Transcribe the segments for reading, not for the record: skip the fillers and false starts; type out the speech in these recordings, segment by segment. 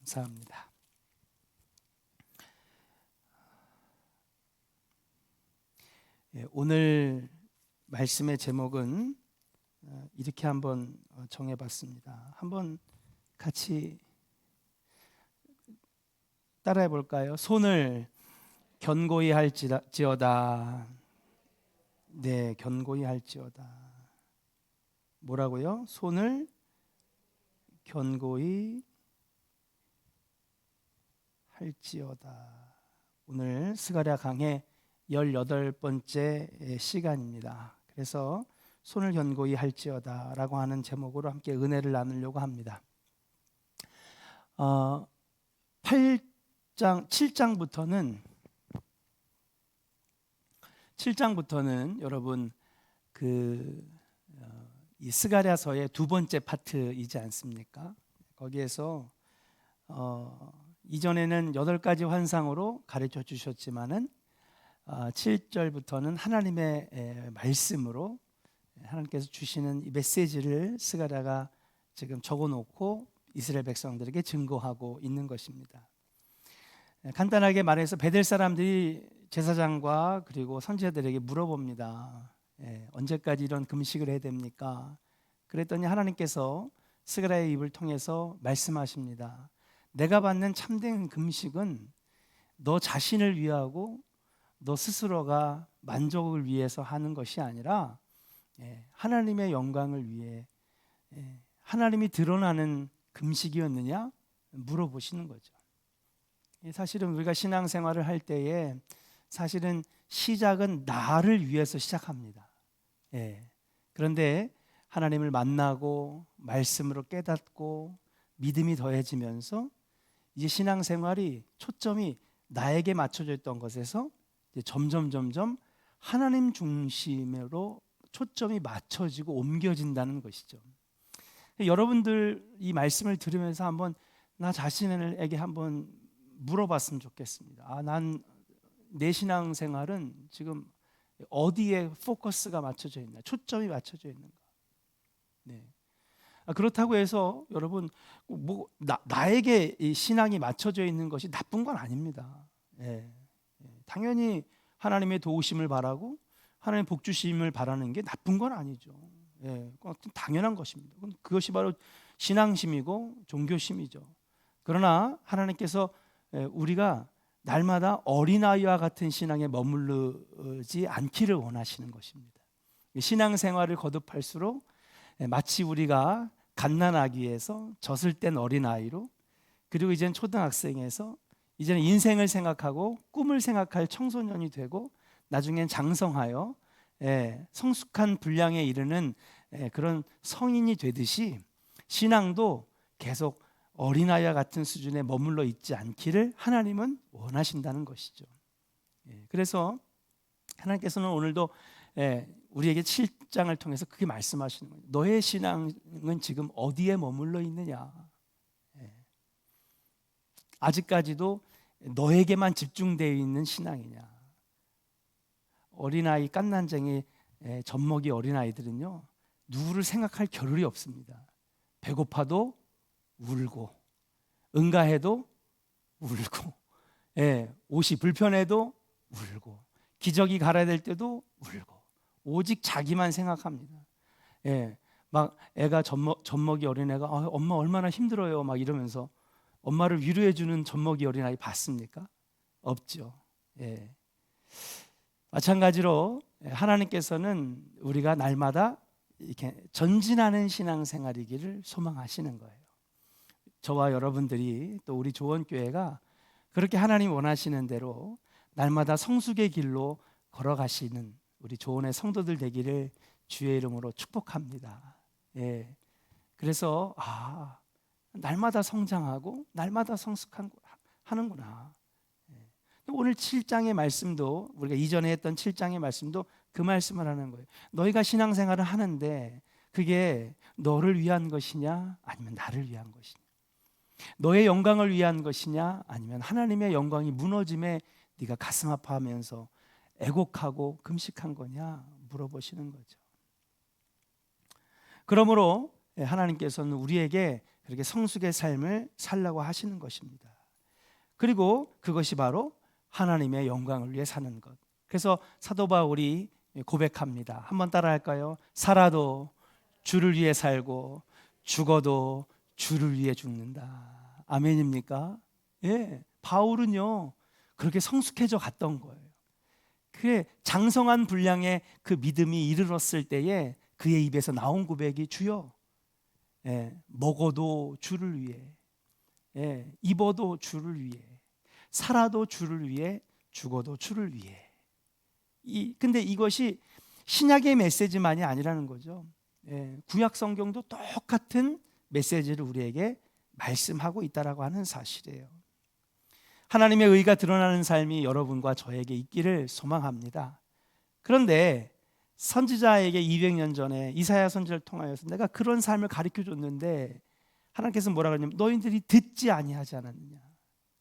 감사합니다. 오늘 말씀의 제목은 이렇게 한번 정해봤습니다. 한번 같이 따라해 볼까요? 손을 견고히 할지어다. 네, 견고히 할지어다. 뭐라고요? 손을 견고히 할지어다. 오늘 스가랴 강해 18번째 시간입니다. 그래서 손을 견고히 할지어다 라고 하는 제목으로 함께 은혜를 나누려고 합니다. 7장부터는 여러분 이 스가랴서의 두 번째 파트이지 않습니까? 거기에서 이전에는 8가지 환상으로 가르쳐 주셨지만은 7절부터는 하나님의 말씀으로 하나님께서 주시는 이 메시지를 스가랴가 지금 적어놓고 이스라엘 백성들에게 증거하고 있는 것입니다. 간단하게 말해서 베델 사람들이 제사장과 그리고 선지자들에게 물어봅니다. 언제까지 이런 금식을 해야 됩니까? 그랬더니 하나님께서 스가랴의 입을 통해서 말씀하십니다. 내가 받는 참된 금식은 너 자신을 위하고 너 스스로가 만족을 위해서 하는 것이 아니라 하나님의 영광을 위해 하나님이 드러나는 금식이었느냐 물어보시는 거죠. 사실은 우리가 신앙생활을 할 때에 사실은 시작은 나를 위해서 시작합니다. 그런데 하나님을 만나고 말씀으로 깨닫고 믿음이 더해지면서 이제 신앙생활이 초점이 나에게 맞춰져 있던 것에서 이제 점점 하나님 중심으로 초점이 맞춰지고 옮겨진다는 것이죠. 여러분들 이 말씀을 들으면서 한번 나 자신에게 한번 물어봤으면 좋겠습니다. 난 내 신앙생활은 지금 어디에 포커스가 맞춰져 있나, 초점이 맞춰져 있는가. 그렇다고 해서 여러분 나에게 이 신앙이 맞춰져 있는 것이 나쁜 건 아닙니다. 당연히 하나님의 도우심을 바라고 하나님의 복 주심을 바라는 게 나쁜 건 아니죠. 그건 당연한 것입니다. 그것이 바로 신앙심이고 종교심이죠. 그러나 하나님께서 우리가 날마다 어린아이와 같은 신앙에 머무르지 않기를 원하시는 것입니다. 신앙생활을 거듭할수록 마치 우리가 갓난아기에서 젖을 뗀 어린아이로, 그리고 이제는 초등학생에서 이제는 인생을 생각하고 꿈을 생각할 청소년이 되고 나중엔 장성하여 성숙한 분량에 이르는 그런 성인이 되듯이 신앙도 계속 어린아이와 같은 수준에 머물러 있지 않기를 하나님은 원하신다는 것이죠. 그래서 하나님께서는 오늘도 우리에게 7장을 통해서 그렇게 말씀하시는 거예요. 너의 신앙은 지금 어디에 머물러 있느냐? 아직까지도 너에게만 집중되어 있는 신앙이냐? 어린아이 갓난쟁이 젖먹이 어린아이들은요, 누구를 생각할 겨를이 없습니다. 배고파도 울고, 응가해도 울고, 옷이 불편해도 울고, 기저귀 갈아야 될 때도 울고, 오직 자기만 생각합니다. 막 애가 젖먹이 어린애가 엄마 얼마나 힘들어요 막 이러면서 엄마를 위로해주는 젖먹이 어린아이 봤습니까? 없죠. 마찬가지로 하나님께서는 우리가 날마다 이렇게 전진하는 신앙생활이기를 소망하시는 거예요. 저와 여러분들이 또 우리 조원교회가 그렇게 하나님 원하시는 대로 날마다 성숙의 길로 걸어가시는 우리 조원의 성도들 되기를 주의 이름으로 축복합니다. 그래서 날마다 성장하고 날마다 성숙하는구나. 오늘 7장의 말씀도, 우리가 이전에 했던 7장의 말씀도 그 말씀을 하는 거예요. 너희가 신앙생활을 하는데 그게 너를 위한 것이냐 아니면 나를 위한 것이냐, 너의 영광을 위한 것이냐 아니면 하나님의 영광이 무너짐에 네가 가슴 아파하면서 애곡하고 금식한 거냐 물어보시는 거죠. 그러므로 하나님께서는 우리에게 그렇게 성숙의 삶을 살라고 하시는 것입니다. 그리고 그것이 바로 하나님의 영광을 위해 사는 것. 그래서 사도 바울이 고백합니다. 한번 따라할까요? 살아도 주를 위해 살고 죽어도 주를 위해 죽는다. 아멘입니까? 예, 바울은요 그렇게 성숙해져 갔던 거예요. 그의 장성한 분량의 그 믿음이 이르렀을 때에 그의 입에서 나온 고백이 주여, 예, 먹어도 주를 위해, 예, 입어도 주를 위해, 살아도 주를 위해, 죽어도 주를 위해. 근데 이것이 신약의 메시지만이 아니라는 거죠. 예, 구약 성경도 똑같은 메시지를 우리에게 말씀하고 있다라고 하는 사실이에요. 하나님의 의가 드러나는 삶이 여러분과 저에게 있기를 소망합니다. 그런데 선지자에게 200년 전에 이사야 선지자를 통하여서 내가 그런 삶을 가르쳐 줬는데 하나님께서 뭐라 그러냐면 너희들이 듣지 아니하지 않았느냐.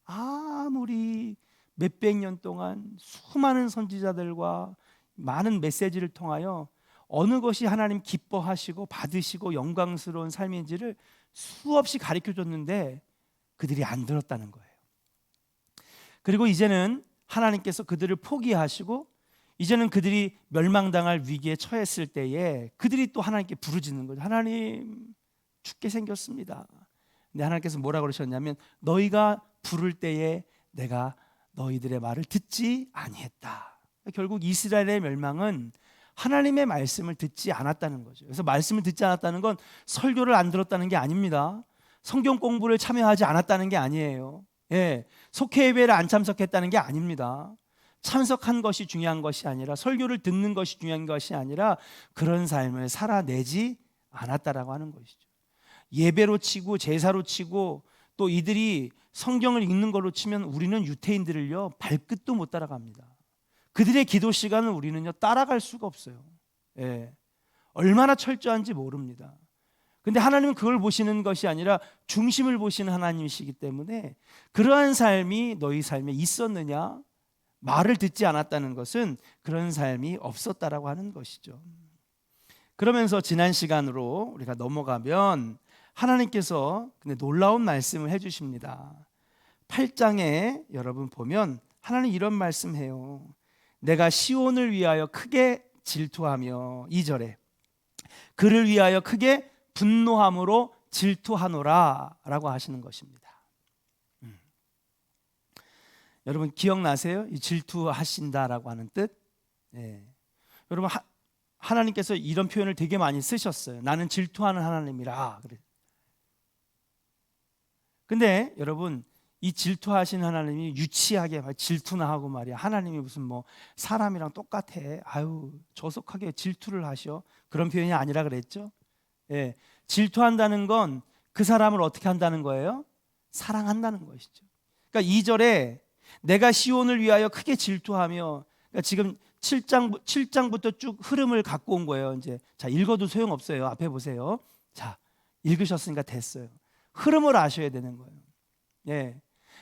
아무리 몇백 년 동안 수많은 선지자들과 많은 메시지를 통하여 어느 것이 하나님 기뻐하시고 받으시고 영광스러운 삶인지를 수없이 가르쳐 줬는데 그들이 안 들었다는 거예요. 그리고 이제는 하나님께서 그들을 포기하시고 이제는 그들이 멸망당할 위기에 처했을 때에 그들이 또 하나님께 부르짖는 거죠. 하나님, 죽게 생겼습니다. 근데 하나님께서 뭐라고 그러셨냐면 너희가 부를 때에 내가 너희들의 말을 듣지 아니했다. 결국 이스라엘의 멸망은 하나님의 말씀을 듣지 않았다는 거죠. 그래서 말씀을 듣지 않았다는 건 설교를 안 들었다는 게 아닙니다. 성경 공부를 참여하지 않았다는 게 아니에요. 예, 속회 예배를 안 참석했다는 게 아닙니다. 참석한 것이 중요한 것이 아니라 설교를 듣는 것이 중요한 것이 아니라 그런 삶을 살아내지 않았다라고 하는 것이죠. 예배로 치고 제사로 치고 또 이들이 성경을 읽는 걸로 치면 우리는 유태인들을요 발끝도 못 따라갑니다. 그들의 기도 시간을 우리는요 따라갈 수가 없어요. 예, 얼마나 철저한지 모릅니다. 근데 하나님은 그걸 보시는 것이 아니라 중심을 보시는 하나님이시기 때문에 그러한 삶이 너희 삶에 있었느냐? 말을 듣지 않았다는 것은 그런 삶이 없었다라고 하는 것이죠. 그러면서 지난 시간으로 우리가 넘어가면 하나님께서 근데 놀라운 말씀을 해주십니다. 8장에 여러분 보면 하나님 이런 말씀해요. 내가 시온을 위하여 크게 질투하며 2절에 그를 위하여 크게 분노함으로 질투하노라 라고 하시는 것입니다. 여러분 기억나세요? 이 질투하신다라고 하는 뜻. 예. 여러분 하나님께서 이런 표현을 되게 많이 쓰셨어요. 나는 질투하는 하나님이라. 근데 여러분 이 질투하신 하나님이 유치하게 질투나 하고 말이야. 하나님이 무슨 뭐 사람이랑 똑같아. 아유 조속하게 질투를 하셔. 그런 표현이 아니라 그랬죠. 예. 질투한다는 건 그 사람을 어떻게 한다는 거예요? 사랑한다는 것이죠. 그러니까 2절에 내가 시온을 위하여 크게 질투하며, 그러니까 지금 7장부터 쭉 흐름을 갖고 온 거예요. 이제 자 읽어도 소용없어요. 앞에 보세요. 자 읽으셨으니까 됐어요. 흐름을 아셔야 되는 거예요. 예,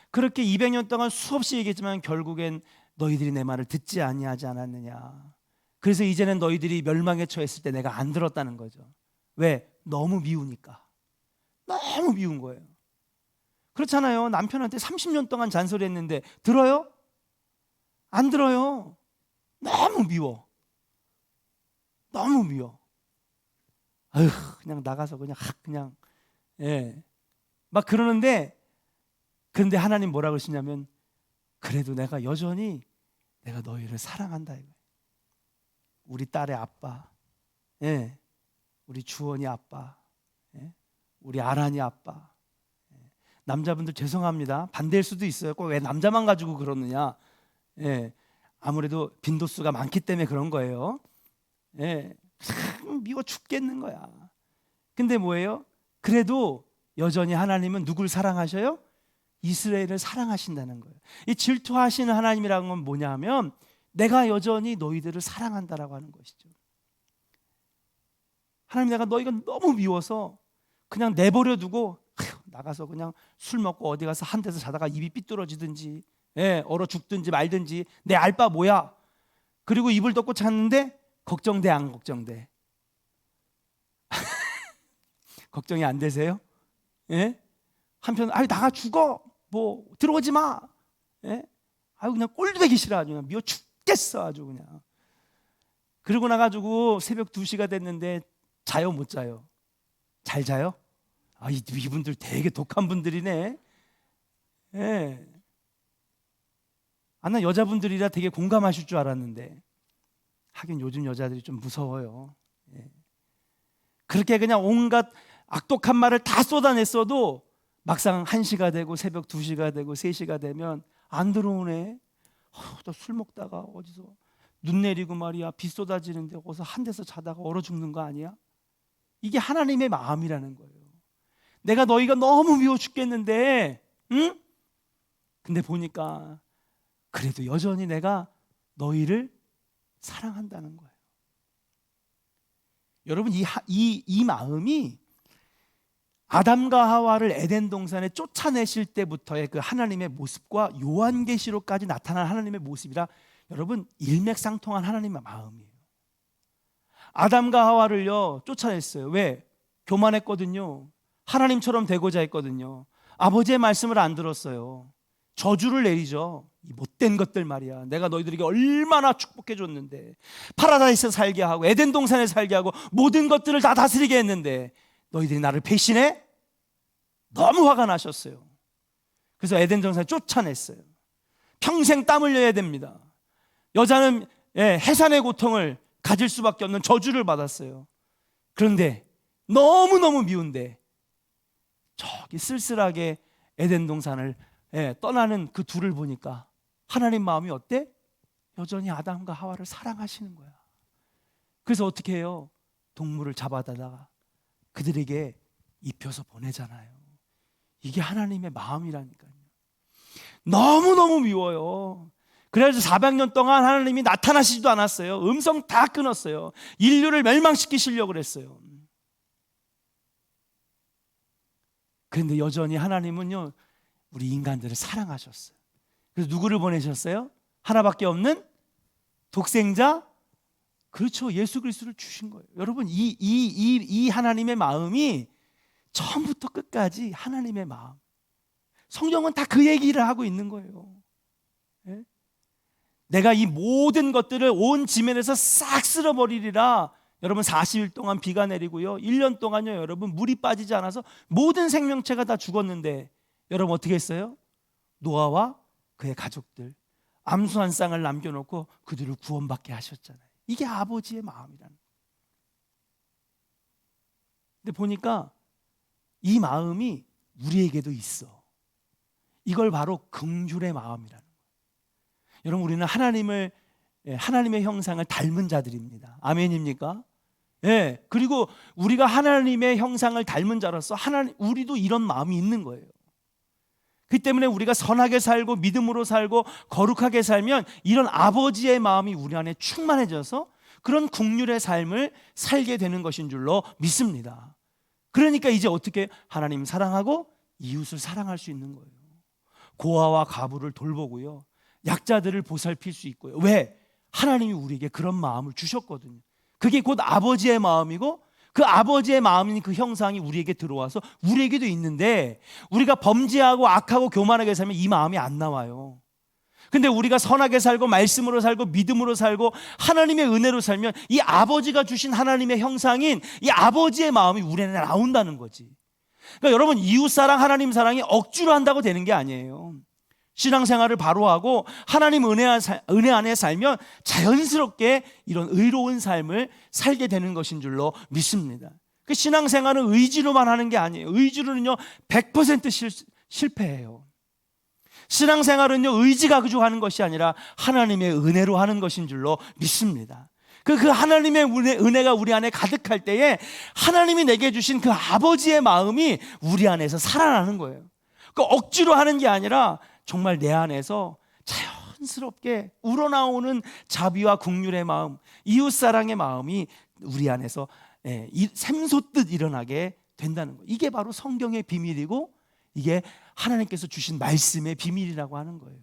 그렇게 200년 동안 수없이 얘기했지만 결국엔 너희들이 내 말을 듣지 아니하지 않았느냐. 그래서 이제는 너희들이 멸망에 처했을 때 내가 안 들었다는 거죠. 왜? 너무 미우니까. 너무 미운 거예요. 그렇잖아요. 남편한테 30년 동안 잔소리했는데 들어요? 안 들어요. 너무 미워. 너무 미워. 아휴, 그냥 나가서 그냥 예, 막 그러는데 그런데 하나님 뭐라고 그러시냐면 그래도 내가 여전히 내가 너희를 사랑한다 이거예요. 우리 딸의 아빠, 예, 우리 주원이 아빠, 예, 우리 아란이 아빠. 남자분들 죄송합니다. 반대일 수도 있어요. 꼭 왜 남자만 가지고 그러느냐. 예, 아무래도 빈도수가 많기 때문에 그런 거예요. 예, 참 미워 죽겠는 거야. 근데 뭐예요? 그래도 여전히 하나님은 누굴 사랑하셔요? 이스라엘을 사랑하신다는 거예요. 이 질투하시는 하나님이라는 건 뭐냐면 내가 여전히 너희들을 사랑한다라고 하는 것이죠. 하나님 내가 너희가 너무 미워서 그냥 내버려 두고 나가서 그냥 술 먹고 어디 가서 한 데서 자다가 입이 삐뚤어지든지 얼어 죽든지 말든지 내 알바 뭐야. 그리고 입을 덮고 잤는데 걱정돼 안 걱정돼? 걱정이 안 되세요? 예? 한편 아유 나가 죽어 뭐 들어오지 마. 예? 아유 그냥 꼴보기 싫어 아주 그냥 미워 죽겠어 아주 그냥. 그러고 나가지고 새벽 2시가 됐는데 자요 못 자요? 잘 자요? 아 이분들 되게 독한 분들이네. 예. 아, 난 여자분들이라 되게 공감하실 줄 알았는데 하긴 요즘 여자들이 좀 무서워요. 예. 그렇게 그냥 온갖 악독한 말을 다 쏟아냈어도 막상 1시가 되고 새벽 2시가 되고 3시가 되면 안 들어오네. 또 술 먹다가 어디서 눈 내리고 말이야 비 쏟아지는데 어디서 한 데서 자다가 얼어 죽는 거 아니야? 이게 하나님의 마음이라는 거예요. 내가 너희가 너무 미워 죽겠는데 응? 근데 보니까 그래도 여전히 내가 너희를 사랑한다는 거예요. 여러분 이 마음이 아담과 하와를 에덴 동산에 쫓아내실 때부터의 그 하나님의 모습과 요한계시록까지 나타난 하나님의 모습이라 여러분 일맥상통한 하나님의 마음이에요. 아담과 하와를요 쫓아냈어요. 왜? 교만했거든요. 하나님처럼 되고자 했거든요. 아버지의 말씀을 안 들었어요. 저주를 내리죠. 이 못된 것들 말이야. 내가 너희들에게 얼마나 축복해 줬는데 파라다이스에 살게 하고 에덴 동산에 살게 하고 모든 것들을 다 다스리게 했는데 너희들이 나를 배신해? 너무 화가 나셨어요. 그래서 에덴 동산에 쫓아냈어요. 평생 땀 흘려야 됩니다. 여자는 해산의 고통을 가질 수밖에 없는 저주를 받았어요. 그런데 너무너무 미운데 저기 쓸쓸하게 에덴 동산을 떠나는 그 둘을 보니까 하나님 마음이 어때? 여전히 아담과 하와를 사랑하시는 거야. 그래서 어떻게 해요? 동물을 잡아다가 그들에게 입혀서 보내잖아요. 이게 하나님의 마음이라니까요. 너무너무 미워요. 그래서 400년 동안 하나님이 나타나시지도 않았어요. 음성 다 끊었어요. 인류를 멸망시키시려고 그랬어요. 그런데 여전히 하나님은요 우리 인간들을 사랑하셨어요. 그래서 누구를 보내셨어요? 하나밖에 없는 독생자, 그렇죠, 예수 그리스도를 주신 거예요. 여러분 이 하나님의 마음이 처음부터 끝까지 하나님의 마음. 성경은 다 그 얘기를 하고 있는 거예요. 예? 내가 이 모든 것들을 온 지면에서 싹 쓸어버리리라. 여러분 40일 동안 비가 내리고요 1년 동안요 여러분 물이 빠지지 않아서 모든 생명체가 다 죽었는데 여러분 어떻게 했어요? 노아와 그의 가족들 암수 한 쌍을 남겨놓고 그들을 구원받게 하셨잖아요. 이게 아버지의 마음이라는 거예요. 근데 보니까 이 마음이 우리에게도 있어. 이걸 바로 긍휼의 마음이라는 거예요. 여러분 우리는 하나님의 형상을 닮은 자들입니다. 아멘입니까? 예. 그리고 우리가 하나님의 형상을 닮은 자로서 우리도 이런 마음이 있는 거예요. 그 때문에 우리가 선하게 살고 믿음으로 살고 거룩하게 살면 이런 아버지의 마음이 우리 안에 충만해져서 그런 긍휼의 삶을 살게 되는 것인 줄로 믿습니다. 그러니까 이제 어떻게 하나님 사랑하고 이웃을 사랑할 수 있는 거예요. 고아와 과부를 돌보고요 약자들을 보살필 수 있고요. 왜? 하나님이 우리에게 그런 마음을 주셨거든요. 그게 곧 아버지의 마음이고 그 아버지의 마음인 그 형상이 우리에게 들어와서 우리에게도 있는데 우리가 범죄하고 악하고 교만하게 살면 이 마음이 안 나와요. 근데 우리가 선하게 살고 말씀으로 살고 믿음으로 살고 하나님의 은혜로 살면 이 아버지가 주신 하나님의 형상인 이 아버지의 마음이 우리 안에 나온다는 거지. 그러니까 여러분 이웃사랑 하나님 사랑이 억지로 한다고 되는 게 아니에요. 신앙생활을 바로 하고 하나님 은혜 안에 살면 자연스럽게 이런 의로운 삶을 살게 되는 것인 줄로 믿습니다. 그 신앙생활은 의지로만 하는 게 아니에요. 의지로는요 100% 실패해요. 신앙생활은요 의지가 가지고 것이 아니라 하나님의 은혜로 하는 것인 줄로 믿습니다. 그 하나님의 은혜가 우리 안에 가득할 때에 하나님이 내게 주신 그 아버지의 마음이 우리 안에서 살아나는 거예요. 그 억지로 하는 게 아니라 정말 내 안에서 자연스럽게 우러나오는 자비와 긍휼의 마음, 이웃사랑의 마음이 우리 안에서 샘솟듯 일어나게 된다는 거예요. 이게 바로 성경의 비밀이고 이게 하나님께서 주신 말씀의 비밀이라고 하는 거예요.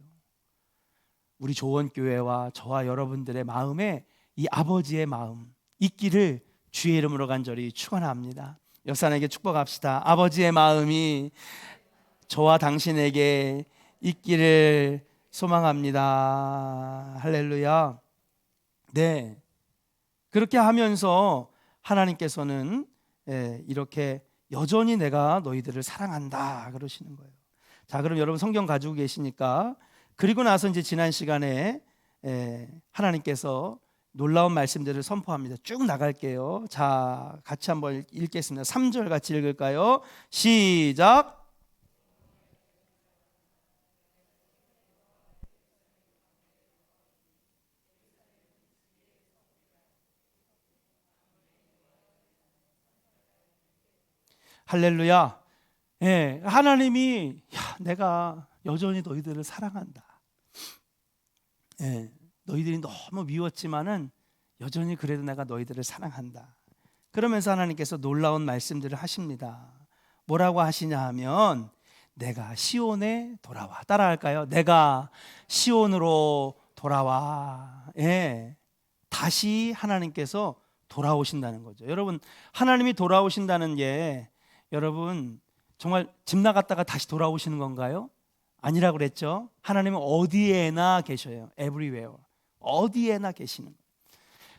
우리 조원교회와 저와 여러분들의 마음에 이 아버지의 마음 있기를 주의 이름으로 간절히 축원합니다. 옆사람에게 축복합시다. 아버지의 마음이 저와 당신에게 있기를 소망합니다. 할렐루야. 네, 그렇게 하면서 하나님께서는 이렇게 여전히 내가 너희들을 사랑한다 그러시는 거예요. 자, 그럼 여러분 성경 가지고 계시니까, 그리고 나서 이제 지난 시간에 하나님께서 놀라운 말씀들을 선포합니다. 쭉 나갈게요. 자, 같이 한번 읽겠습니다. 3절 같이 읽을까요? 시작. 할렐루야. 예, 하나님이 내가 여전히 너희들을 사랑한다. 예, 너희들이 너무 미웠지만은 여전히 그래도 내가 너희들을 사랑한다. 그러면서 하나님께서 놀라운 말씀들을 하십니다. 뭐라고 하시냐 하면, 내가 시온에 돌아와. 따라할까요? 내가 시온으로 돌아와. 예, 다시 하나님께서 돌아오신다는 거죠. 여러분, 하나님이 돌아오신다는 게 여러분 정말 집 나갔다가 다시 돌아오시는 건가요? 아니라고 그랬죠. 하나님은 어디에나 계셔요. everywhere. 어디에나 계시는 거예요.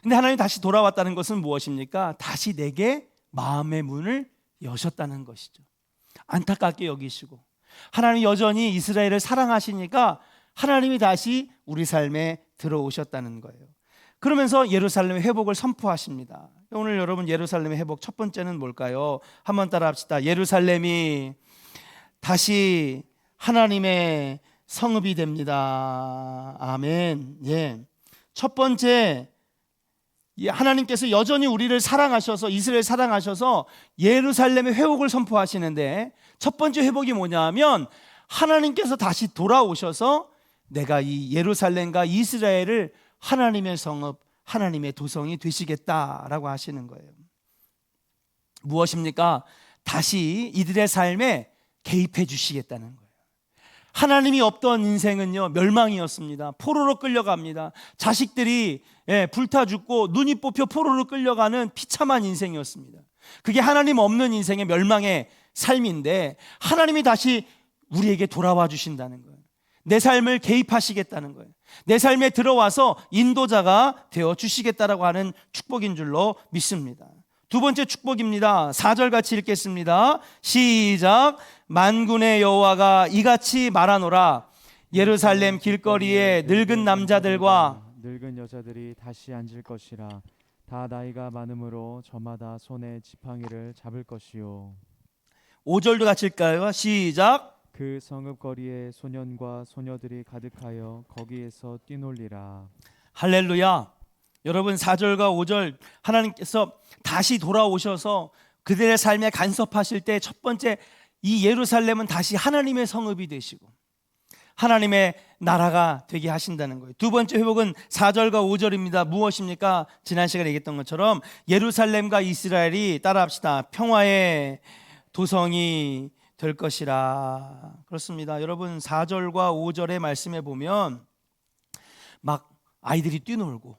근데 하나님이 다시 돌아왔다는 것은 무엇입니까? 다시 내게 마음의 문을 여셨다는 것이죠. 안타깝게 여기시고, 하나님이 여전히 이스라엘을 사랑하시니까 하나님이 다시 우리 삶에 들어오셨다는 거예요. 그러면서 예루살렘의 회복을 선포하십니다. 오늘 여러분, 예루살렘의 회복 첫 번째는 뭘까요? 한번 따라 합시다. 예루살렘이 다시 하나님의 성읍이 됩니다. 아멘. 예. 첫 번째, 하나님께서 여전히 우리를 사랑하셔서, 이스라엘 사랑하셔서 예루살렘의 회복을 선포하시는데, 첫 번째 회복이 뭐냐 하면 하나님께서 다시 돌아오셔서 내가 이 예루살렘과 이스라엘을 하나님의 성읍, 하나님의 도성이 되시겠다라고 하시는 거예요. 무엇입니까? 다시 이들의 삶에 개입해 주시겠다는 거예요. 하나님이 없던 인생은요, 멸망이었습니다. 포로로 끌려갑니다. 자식들이 불타 죽고 눈이 뽑혀 포로로 끌려가는 비참한 인생이었습니다. 그게 하나님 없는 인생의 멸망의 삶인데, 하나님이 다시 우리에게 돌아와 주신다는 거예요. 내 삶을 개입하시겠다는 거예요. 내 삶에 들어와서 인도자가 되어 주시겠다라고 하는 축복인 줄로 믿습니다. 두 번째 축복입니다. 4절 같이 읽겠습니다. 시작. 만군의 여호와가 이같이 말하노라. 예루살렘 길거리에 늙은 남자들과 늙은 여자들이 다시 앉을 것이라. 다 나이가 많음으로 저마다 손에 지팡이를 잡을 것이요. 5절도 같이 읽까요? 시작. 그 성읍 거리에 소년과 소녀들이 가득하여 거기에서 뛰놀리라. 할렐루야. 여러분, 4절과 5절 하나님께서 다시 돌아오셔서 그들의 삶에 간섭하실 때, 첫 번째, 이 예루살렘은 다시 하나님의 성읍이 되시고 하나님의 나라가 되게 하신다는 거예요. 두 번째 회복은 4절과 5절입니다. 무엇입니까? 지난 시간에 얘기했던 것처럼 예루살렘과 이스라엘이, 따라합시다, 평화의 도성이 될 것이라. 그렇습니다. 여러분, 4절과 5절의 말씀에 보면 막 아이들이 뛰놀고,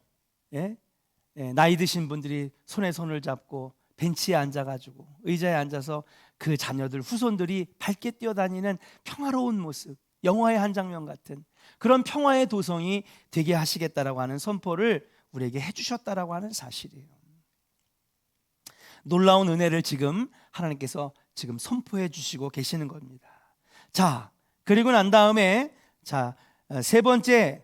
나이 드신 분들이 손에 손을 잡고 벤치에 앉아가지고 의자에 앉아서 그 자녀들, 후손들이 밝게 뛰어다니는 평화로운 모습, 영화의 한 장면 같은 그런 평화의 도성이 되게 하시겠다라고 하는 선포를 우리에게 해주셨다라고 하는 사실이에요. 놀라운 은혜를 지금 하나님께서 지금 선포해 주시고 계시는 겁니다. 자, 그리고 난 다음에 세 번째,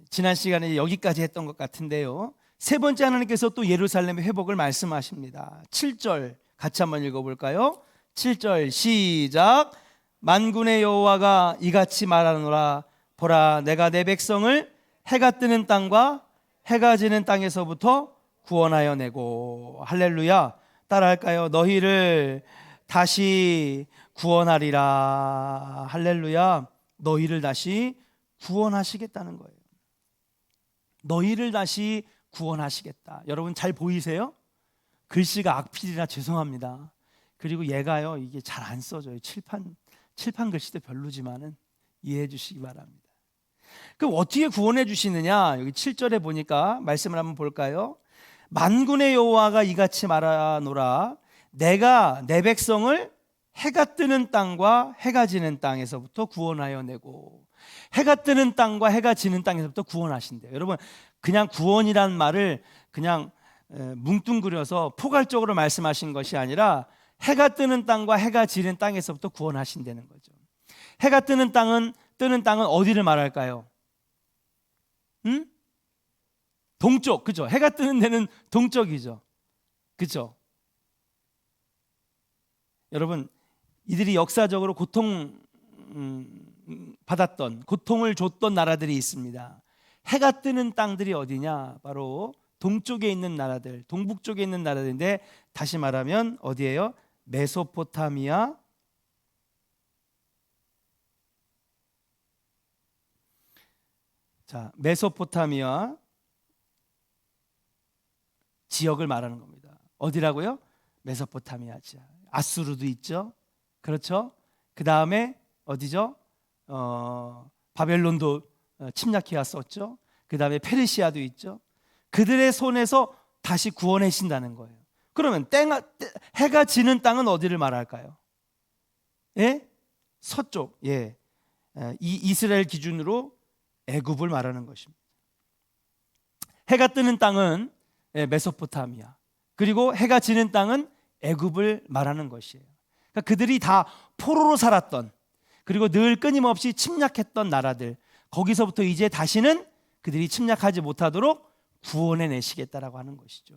지난 시간에 여기까지 했던 것 같은데요, 세 번째 하나님께서 또 예루살렘의 회복을 말씀하십니다. 7절 같이 한번 읽어볼까요? 7절 시작. 만군의 여호와가 이같이 말하노라. 보라, 내가 내 백성을 해가 뜨는 땅과 해가 지는 땅에서부터 구원하여 내고. 할렐루야. 따라할까요? 너희를 다시 구원하리라. 할렐루야. 너희를 다시 구원하시겠다는 거예요. 너희를 다시 구원하시겠다. 여러분 잘 보이세요? 글씨가 악필이라 죄송합니다. 그리고 얘가요, 이게 잘 안 써져요. 칠판 글씨도 별로지만은 이해해 주시기 바랍니다. 그럼 어떻게 구원해 주시느냐? 여기 7절에 보니까 말씀을 한번 볼까요? 만군의 여호와가 이같이 말하노라. 내가 내 백성을 해가 뜨는 땅과 해가 지는 땅에서부터 구원하여 내고. 해가 뜨는 땅과 해가 지는 땅에서부터 구원하신대요. 여러분, 그냥 구원이란 말을 그냥 뭉뚱그려서 포괄적으로 말씀하신 것이 아니라 해가 뜨는 땅과 해가 지는 땅에서부터 구원하신다는 거죠. 해가 뜨는 땅은 어디를 말할까요? 동쪽, 그죠? 해가 뜨는 데는 동쪽이죠. 그죠? 여러분, 이들이 역사적으로 받았던, 고통을 줬던 나라들이 있습니다. 해가 뜨는 땅들이 어디냐? 바로 동쪽에 있는 나라들, 동북쪽에 있는 나라들인데, 다시 말하면 어디예요? 메소포타미아, 자, 메소포타미아 지역을 말하는 겁니다. 어디라고요? 메소포타미아 지역. 아수르도 있죠. 그렇죠? 그 다음에 어디죠? 바벨론도 침략해 왔었죠. 그 다음에 페르시아도 있죠. 그들의 손에서 다시 구원해 신다는 거예요. 그러면 해가 지는 땅은 어디를 말할까요? 예? 서쪽. 예. 이스라엘 기준으로 애굽을 말하는 것입니다. 해가 뜨는 땅은 메소포타미아, 그리고 해가 지는 땅은 애굽을 말하는 것이에요. 그러니까 그들이 다 포로로 살았던, 그리고 늘 끊임없이 침략했던 나라들, 거기서부터 이제 다시는 그들이 침략하지 못하도록 구원해 내시겠다라고 하는 것이죠.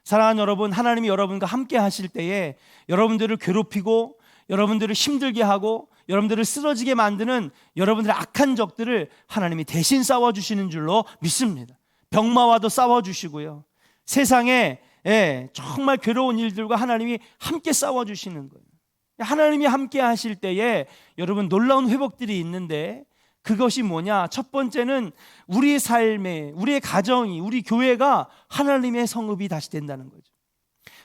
사랑하는 여러분, 하나님이 여러분과 함께 하실 때에 여러분들을 괴롭히고 여러분들을 힘들게 하고 여러분들을 쓰러지게 만드는 여러분들의 악한 적들을 하나님이 대신 싸워주시는 줄로 믿습니다. 병마와도 싸워주시고요, 세상에 정말 괴로운 일들과 하나님이 함께 싸워주시는 거예요. 하나님이 함께 하실 때에 여러분 놀라운 회복들이 있는데, 그것이 뭐냐? 첫 번째는 우리의 삶에, 우리의 가정이, 우리 교회가 하나님의 성읍이 다시 된다는 거죠.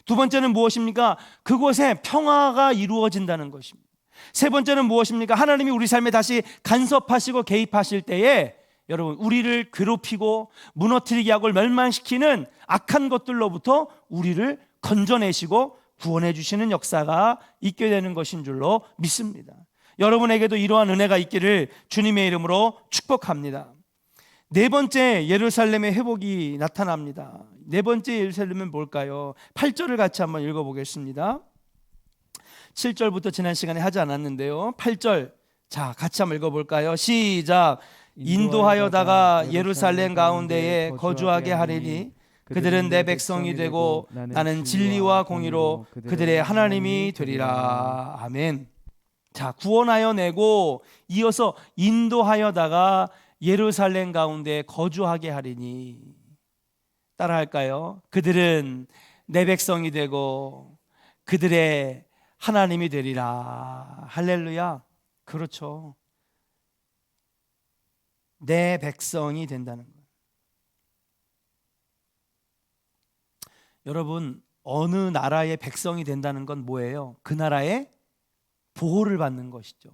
두 번째는 무엇입니까? 그곳에 평화가 이루어진다는 것입니다. 세 번째는 무엇입니까? 하나님이 우리 삶에 다시 간섭하시고 개입하실 때에 여러분, 우리를 괴롭히고 무너뜨리게 하고 멸망시키는 악한 것들로부터 우리를 건져내시고 구원해 주시는 역사가 있게 되는 것인 줄로 믿습니다. 여러분에게도 이러한 은혜가 있기를 주님의 이름으로 축복합니다. 네 번째 예루살렘의 회복이 나타납니다. 네 번째 예루살렘은 뭘까요? 8절을 같이 한번 읽어보겠습니다. 7절부터 지난 시간에 하지 않았는데요, 8절 자 같이 한번 읽어볼까요? 시작. 인도하여다가 예루살렘 가운데에 거주하게 하리니 그들은 내 백성이 되고 나는 진리와 공의로 그들의 하나님이 되리라. 아멘. 자, 구원하여 내고 이어서 인도하여다가 예루살렘 가운데 거주하게 하리니, 따라할까요? 그들은 내 백성이 되고 그들의 하나님이 되리라. 할렐루야. 그렇죠. 내 백성이 된다는 거예요. 여러분, 어느 나라의 백성이 된다는 건 뭐예요? 그 나라의 보호를 받는 것이죠.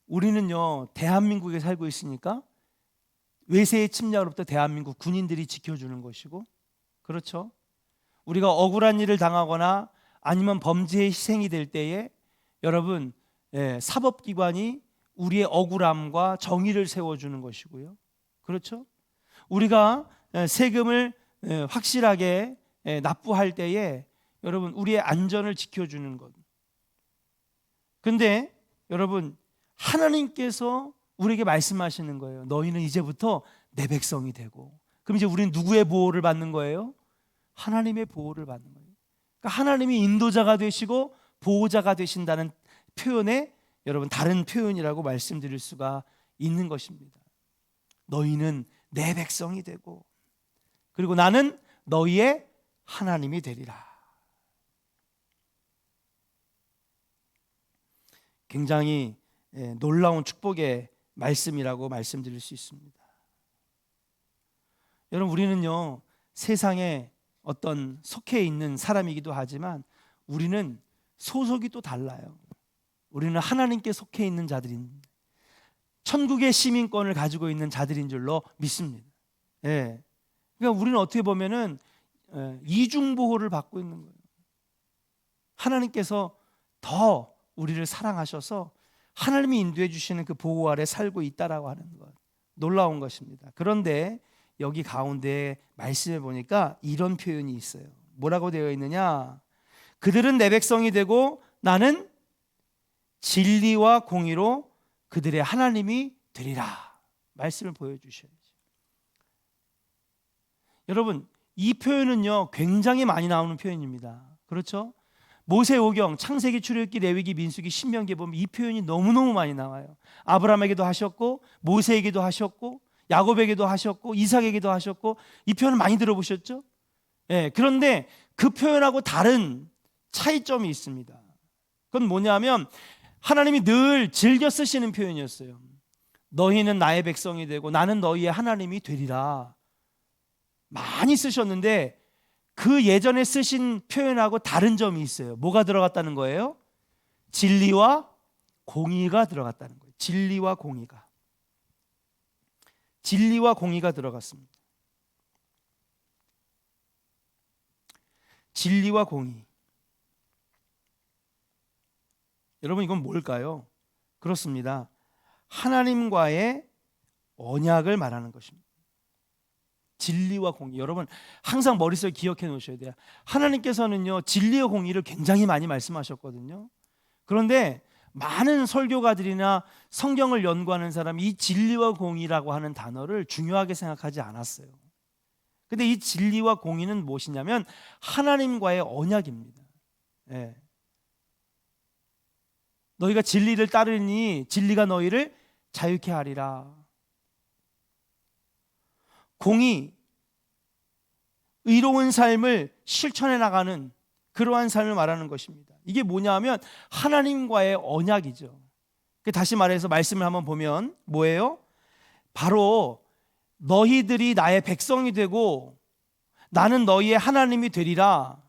우리는요, 대한민국에 살고 있으니까 외세의 침략으로부터 대한민국 군인들이 지켜주는 것이고, 그렇죠? 우리가 억울한 일을 당하거나 아니면 범죄의 희생이 될 때에 여러분, 사법기관이 우리의 억울함과 정의를 세워주는 것이고요, 그렇죠? 우리가 세금을 확실하게 납부할 때에 여러분, 우리의 안전을 지켜주는 것. 근데 여러분, 하나님께서 우리에게 말씀하시는 거예요. 너희는 이제부터 내 백성이 되고. 그럼 이제 우리는 누구의 보호를 받는 거예요? 하나님의 보호를 받는 거예요. 그러니까 하나님이 인도자가 되시고 보호자가 되신다는 표현에 여러분, 다른 표현이라고 말씀드릴 수가 있는 것입니다. 너희는 내 백성이 되고, 그리고 나는 너희의 하나님이 되리라. 굉장히 놀라운 축복의 말씀이라고 말씀드릴 수 있습니다. 여러분, 우리는요, 세상에 어떤 속해 있는 사람이기도 하지만 우리는 소속이 또 달라요. 우리는 하나님께 속해 있는 자들인, 천국의 시민권을 가지고 있는 자들인 줄로 믿습니다. 그러니까 우리는 어떻게 보면은 이중 보호를 받고 있는 거예요. 하나님께서 더 우리를 사랑하셔서 하나님이 인도해 주시는 그 보호 아래 살고 있다라고 하는 것, 놀라운 것입니다. 그런데 여기 가운데 말씀해 보니까 이런 표현이 있어요. 뭐라고 되어 있느냐? 그들은 내 백성이 되고 나는 진리와 공의로 그들의 하나님이 되리라. 말씀을 보여주셔야죠. 여러분, 이 표현은요 굉장히 많이 나오는 표현입니다. 그렇죠? 모세오경, 창세기, 출애굽기, 레위기, 민수기, 신명기 보면 이 표현이 너무너무 많이 나와요. 아브라함에게도 하셨고 모세에게도 하셨고 야곱에게도 하셨고 이삭에게도 하셨고, 이 표현을 많이 들어보셨죠? 그런데 그 표현하고 다른 차이점이 있습니다. 그건 뭐냐면 하나님이 늘 즐겨 쓰시는 표현이었어요. 너희는 나의 백성이 되고 나는 너희의 하나님이 되리라. 많이 쓰셨는데 그 예전에 쓰신 표현하고 다른 점이 있어요. 뭐가 들어갔다는 거예요? 진리와 공의가 들어갔다는 거예요. 진리와 공의가 들어갔습니다. 진리와 공의. 여러분, 이건 뭘까요? 그렇습니다. 하나님과의 언약을 말하는 것입니다. 진리와 공의. 여러분 항상 머릿속에 기억해 놓으셔야 돼요. 하나님께서는요 진리와 공의를 굉장히 많이 말씀하셨거든요. 그런데 많은 설교가들이나 성경을 연구하는 사람이 이 진리와 공의라고 하는 단어를 중요하게 생각하지 않았어요. 근데 이 진리와 공의는 무엇이냐면 하나님과의 언약입니다. 너희가 진리를 따르니 진리가 너희를 자유케 하리라. 공의, 의로운 삶을 실천해 나가는 그러한 삶을 말하는 것입니다. 이게 뭐냐 하면 하나님과의 언약이죠. 다시 말해서 말씀을 한번 보면 뭐예요? 바로 너희들이 나의 백성이 되고 나는 너희의 하나님이 되리라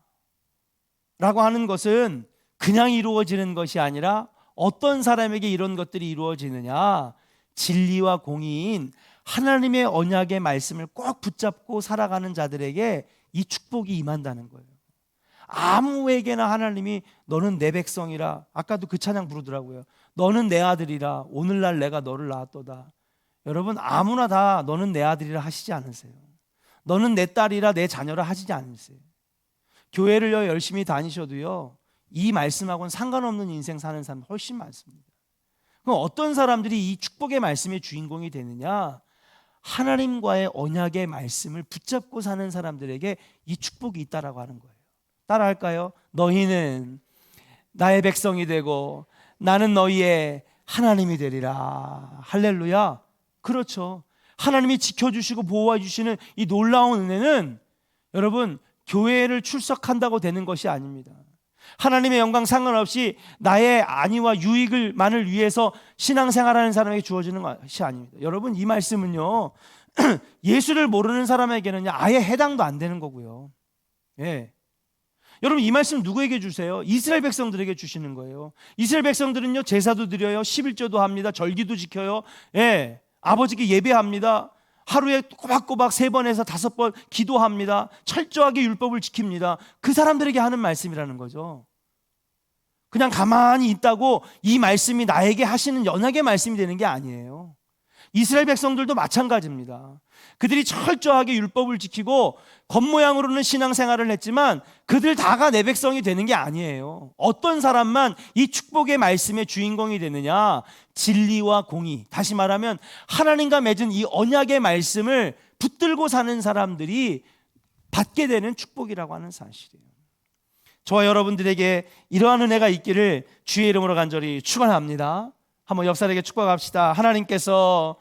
라고 하는 것은 그냥 이루어지는 것이 아니라 어떤 사람에게 이런 것들이 이루어지느냐? 진리와 공의인 하나님의 언약의 말씀을 꼭 붙잡고 살아가는 자들에게 이 축복이 임한다는 거예요. 아무에게나 하나님이 너는 내 백성이라, 아까도 그 찬양 부르더라고요. 너는 내 아들이라, 오늘날 내가 너를 낳았도다. 여러분 아무나 다 너는 내 아들이라 하시지 않으세요. 너는 내 딸이라, 내 자녀라 하시지 않으세요. 교회를 열심히 다니셔도요 이 말씀하고는 상관없는 인생 사는 사람 훨씬 많습니다. 그럼 어떤 사람들이 이 축복의 말씀의 주인공이 되느냐? 하나님과의 언약의 말씀을 붙잡고 사는 사람들에게 이 축복이 있다라고 하는 거예요. 따라할까요? 너희는 나의 백성이 되고 나는 너희의 하나님이 되리라. 할렐루야. 그렇죠. 하나님이 지켜주시고 보호해 주시는 이 놀라운 은혜는 여러분 교회를 출석한다고 되는 것이 아닙니다. 하나님의 영광 상관없이 나의 안위와 유익을만을 위해서 신앙생활하는 사람에게 주어지는 것이 아닙니다. 여러분 이 말씀은요 예수를 모르는 사람에게는 아예 해당도 안 되는 거고요. 여러분 이 말씀 누구에게 주세요? 이스라엘 백성들에게 주시는 거예요. 이스라엘 백성들은요 제사도 드려요, 11조도 합니다, 절기도 지켜요, 아버지께 예배합니다, 하루에 꼬박꼬박 3번에서 5번 기도합니다, 철저하게 율법을 지킵니다. 그 사람들에게 하는 말씀이라는 거죠. 그냥 가만히 있다고 이 말씀이 나에게 하시는 언약의 말씀이 되는 게 아니에요. 이스라엘 백성들도 마찬가지입니다. 그들이 철저하게 율법을 지키고 겉모양으로는 신앙생활을 했지만 그들 다가 내 백성이 되는 게 아니에요. 어떤 사람만 이 축복의 말씀의 주인공이 되느냐? 진리와 공의, 다시 말하면 하나님과 맺은 이 언약의 말씀을 붙들고 사는 사람들이 받게 되는 축복이라고 하는 사실이에요. 저와 여러분들에게 이러한 은혜가 있기를 주의 이름으로 간절히 축원합니다. 한번 옆 사람에게 축복합시다. 하나님께서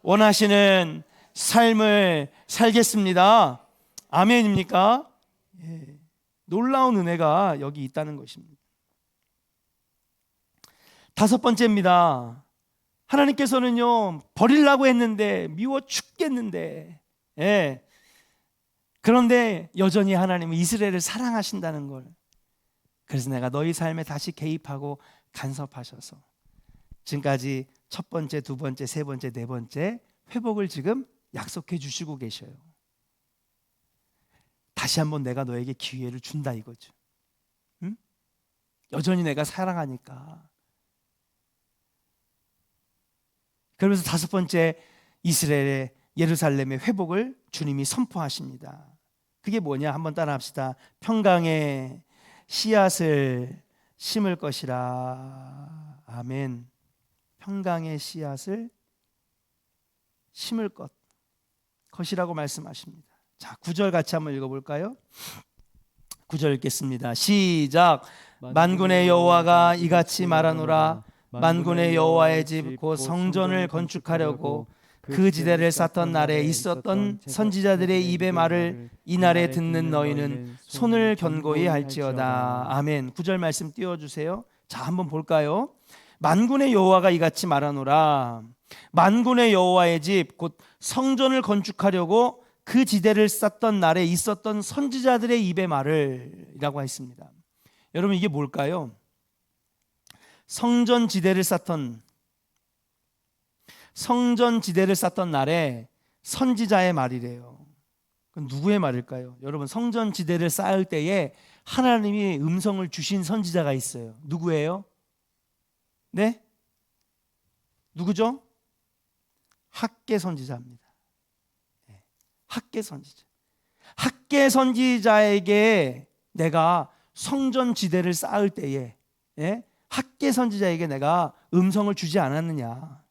원하시는 삶을 살겠습니다. 아멘입니까? 놀라운 은혜가 여기 있다는 것입니다. 5번째입니다. 하나님께서는요 버리려고 했는데 미워 죽겠는데 그런데 여전히 하나님은 이스라엘을 사랑하신다는 걸, 그래서 내가 너희 삶에 다시 개입하고 간섭하셔서 지금까지 첫 번째, 두 번째, 세 번째, 네 번째 회복을 지금 약속해 주시고 계셔요. 다시 한번 내가 너에게 기회를 준다 이거죠. 응? 여전히 내가 사랑하니까. 그러면서 다섯 번째, 이스라엘의 예루살렘의 회복을 주님이 선포하십니다. 그게 뭐냐? 한번 따라합시다. 평강의 씨앗을 심을 것이라. 아멘. 평강의 씨앗을 심을 것이라고 말씀하십니다. 자, 9절 같이 한번 읽어볼까요? 9절 읽겠습니다. 시작. 만군의 여호와가 이같이 말하노라. 만군의 여호와의 집 곧 성전을 건축하려고 그 지대를 쌓던 날에 있었던 선지자들의 입의 말을 이날에 듣는 너희는 손을 견고히 할지어다. 아멘. 9절 말씀 띄워주세요. 자, 한번 볼까요? 만군의 여호와가 이같이 말하노라. 만군의 여호와의 집 곧 성전을 건축하려고 그 지대를 쌓던 날에 있었던 선지자들의 입의 말을 이라고 했습니다. 여러분, 이게 뭘까요? 성전 지대를 쌓던 날에 선지자의 말이래요. 그건 누구의 말일까요? 여러분, 성전 지대를 쌓을 때에 하나님이 음성을 주신 선지자가 있어요. 누구예요? 네? 누구죠? 학개 선지자입니다. 학개 선지자. 학개 선지자에게 내가 성전 지대를 쌓을 때에 학개 선지자에게 내가 음성을 주지 않았느냐.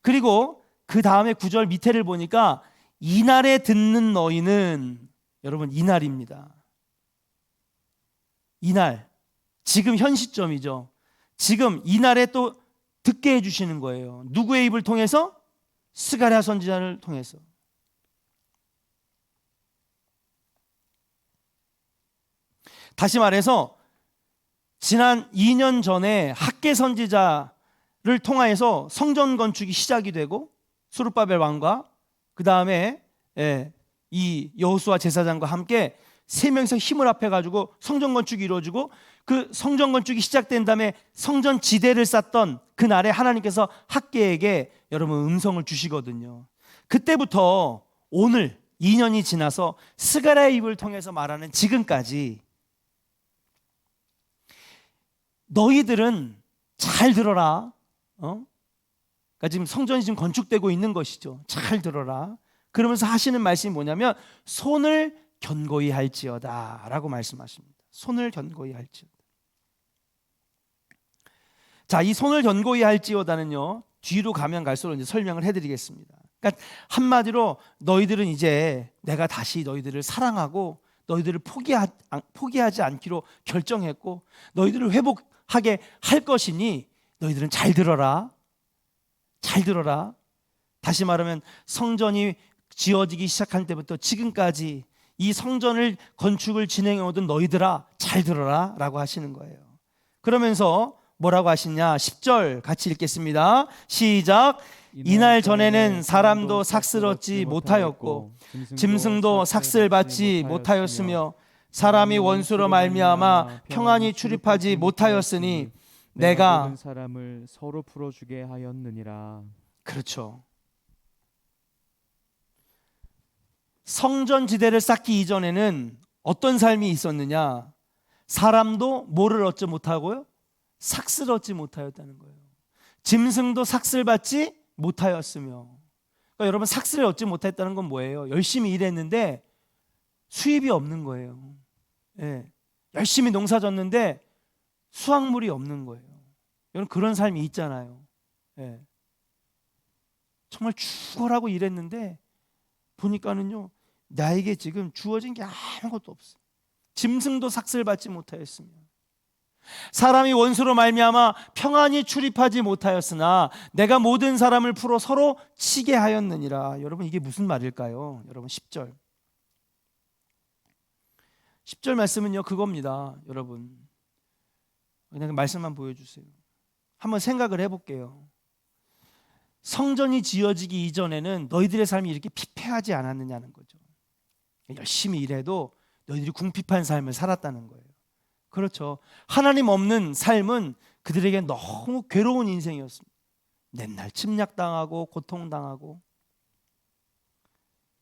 그리고 그 다음에 9절 밑에를 보니까 이날에 듣는 너희는, 여러분, 이날입니다. 이날, 지금 현 시점이죠. 지금 이날에 또 듣게 해주시는 거예요. 누구의 입을 통해서? 스가랴 선지자를 통해서. 다시 말해서 지난 2년 전에 학개 선지자를 통하여서 성전 건축이 시작이 되고, 스룹바벨 왕과 그 다음에 이 여호수아 제사장과 함께 세 명이서 힘을 합해가지고 성전 건축이 이루어지고, 그 성전 건축이 시작된 다음에 성전 지대를 쌓던 그날에 하나님께서 학개에게 여러분 음성을 주시거든요. 그때부터 오늘 2년이 지나서 스가랴의 입을 통해서 말하는 지금까지 너희들은 잘 들어라. 그러니까 지금 성전이 지금 건축되고 있는 것이죠. 잘 들어라. 그러면서 하시는 말씀이 뭐냐면 손을 견고히 할지어다 라고 말씀하십니다. 손을 견고히 할지어다. 자, 이 손을 견고히 할지어다는요, 뒤로 가면 갈수록 이제 설명을 해드리겠습니다. 그러니까 한마디로 너희들은 이제 내가 다시 너희들을 사랑하고 너희들을 포기하지 않기로 결정했고 너희들을 회복하게 할 것이니 너희들은 잘 들어라. 잘 들어라. 다시 말하면 성전이 지어지기 시작할 때부터 지금까지 이 성전을 건축을 진행해 오던 너희들아 잘 들어라 라고 하시는 거예요. 그러면서 뭐라고 하시냐? 10절 같이 읽겠습니다. 시작. 이날 전에는 사람도 삭슬 얻지 못하였고 짐승도 삭슬 받지 못하였으며 사람이 원수로 말미암아 평안히 출입하지 못하였으니 내가 모든 사람을 서로 풀어주게 하였느니라. 그렇죠. 성전 지대를 쌓기 이전에는 어떤 삶이 있었느냐? 사람도 뭐를 얻지 못하고요? 삭슬 얻지 못하였다는 거예요. 짐승도 삭슬 받지 못하였으며. 그러니까 여러분, 삭슬을 얻지 못했다는 건 뭐예요? 열심히 일했는데 수입이 없는 거예요. 열심히 농사 졌는데 수확물이 없는 거예요. 여러분, 그런 삶이 있잖아요. 정말 죽어라고 일했는데 보니까는요, 나에게 지금 주어진 게 아무것도 없어. 짐승도 삭슬 받지 못하였으며 사람이 원수로 말미암아 평안히 출입하지 못하였으나 내가 모든 사람을 풀어 서로 치게 하였느니라. 여러분, 이게 무슨 말일까요? 여러분, 10절 말씀은요 그겁니다. 여러분, 그냥 말씀만 보여주세요. 한번 생각을 해볼게요. 성전이 지어지기 이전에는 너희들의 삶이 이렇게 피폐하지 않았느냐는 거죠. 열심히 일해도 너희들이 궁핍한 삶을 살았다는 거예요. 그렇죠. 하나님 없는 삶은 그들에게 너무 괴로운 인생이었습니다. 맨날 침략당하고 고통당하고.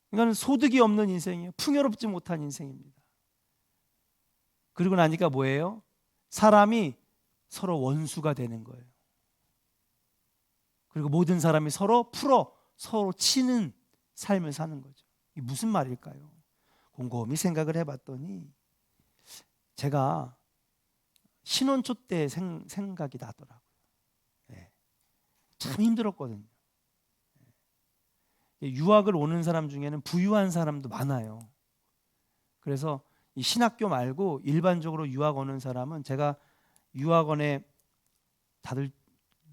그러니까 소득이 없는 인생이에요. 풍요롭지 못한 인생입니다. 그리고 나니까 뭐예요? 사람이 서로 원수가 되는 거예요. 그리고 모든 사람이 서로 서로 치는 삶을 사는 거죠. 이게 무슨 말일까요? 곰곰이 생각을 해봤더니 제가 신혼초 때 생각이 나더라고요. 네. 참 힘들었거든요. 유학을 오는 사람 중에는 부유한 사람도 많아요. 그래서 이 신학교 말고 일반적으로 유학 오는 사람은, 제가 유학원에 다들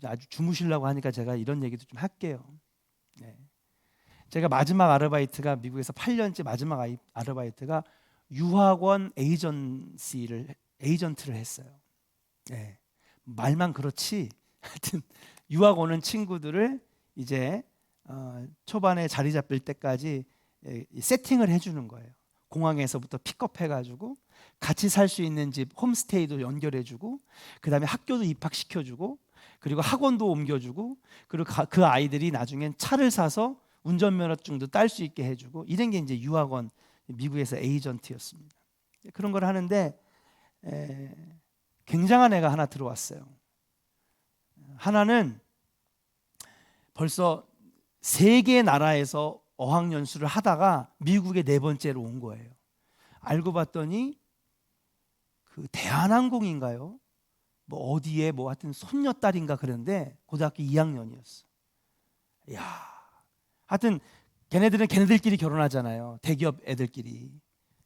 아주 주무시려고 하니까 제가 이런 얘기도 좀 할게요. 네. 제가 마지막 아르바이트가 미국에서 8년째 마지막 아르바이트가 유학원 에이전트를 했어요. 네. 말만 그렇지 하여튼 유학 오는 친구들을 이제 초반에 자리 잡힐 때까지 세팅을 해주는 거예요. 공항에서부터 픽업해가지고 같이 살 수 있는 집 홈스테이도 연결해주고, 그 다음에 학교도 입학시켜주고, 그리고 학원도 옮겨주고, 그리고 그 아이들이 나중엔 차를 사서 운전면허증도 딸 수 있게 해주고, 이런 게 이제 유학원 미국에서 에이전트였습니다. 그런 걸 하는데 굉장한 애가 하나 들어왔어요. 하나는 벌써 3개 나라에서 어학연수를 하다가 미국에 4번째로 온 거예요. 알고 봤더니 그 대한항공인가요? 뭐 어디에 뭐 하여튼 손녀딸인가 그런데 고등학교 2학년이었어. 야, 하여튼 걔네들은 걔네들끼리 결혼하잖아요. 대기업 애들끼리.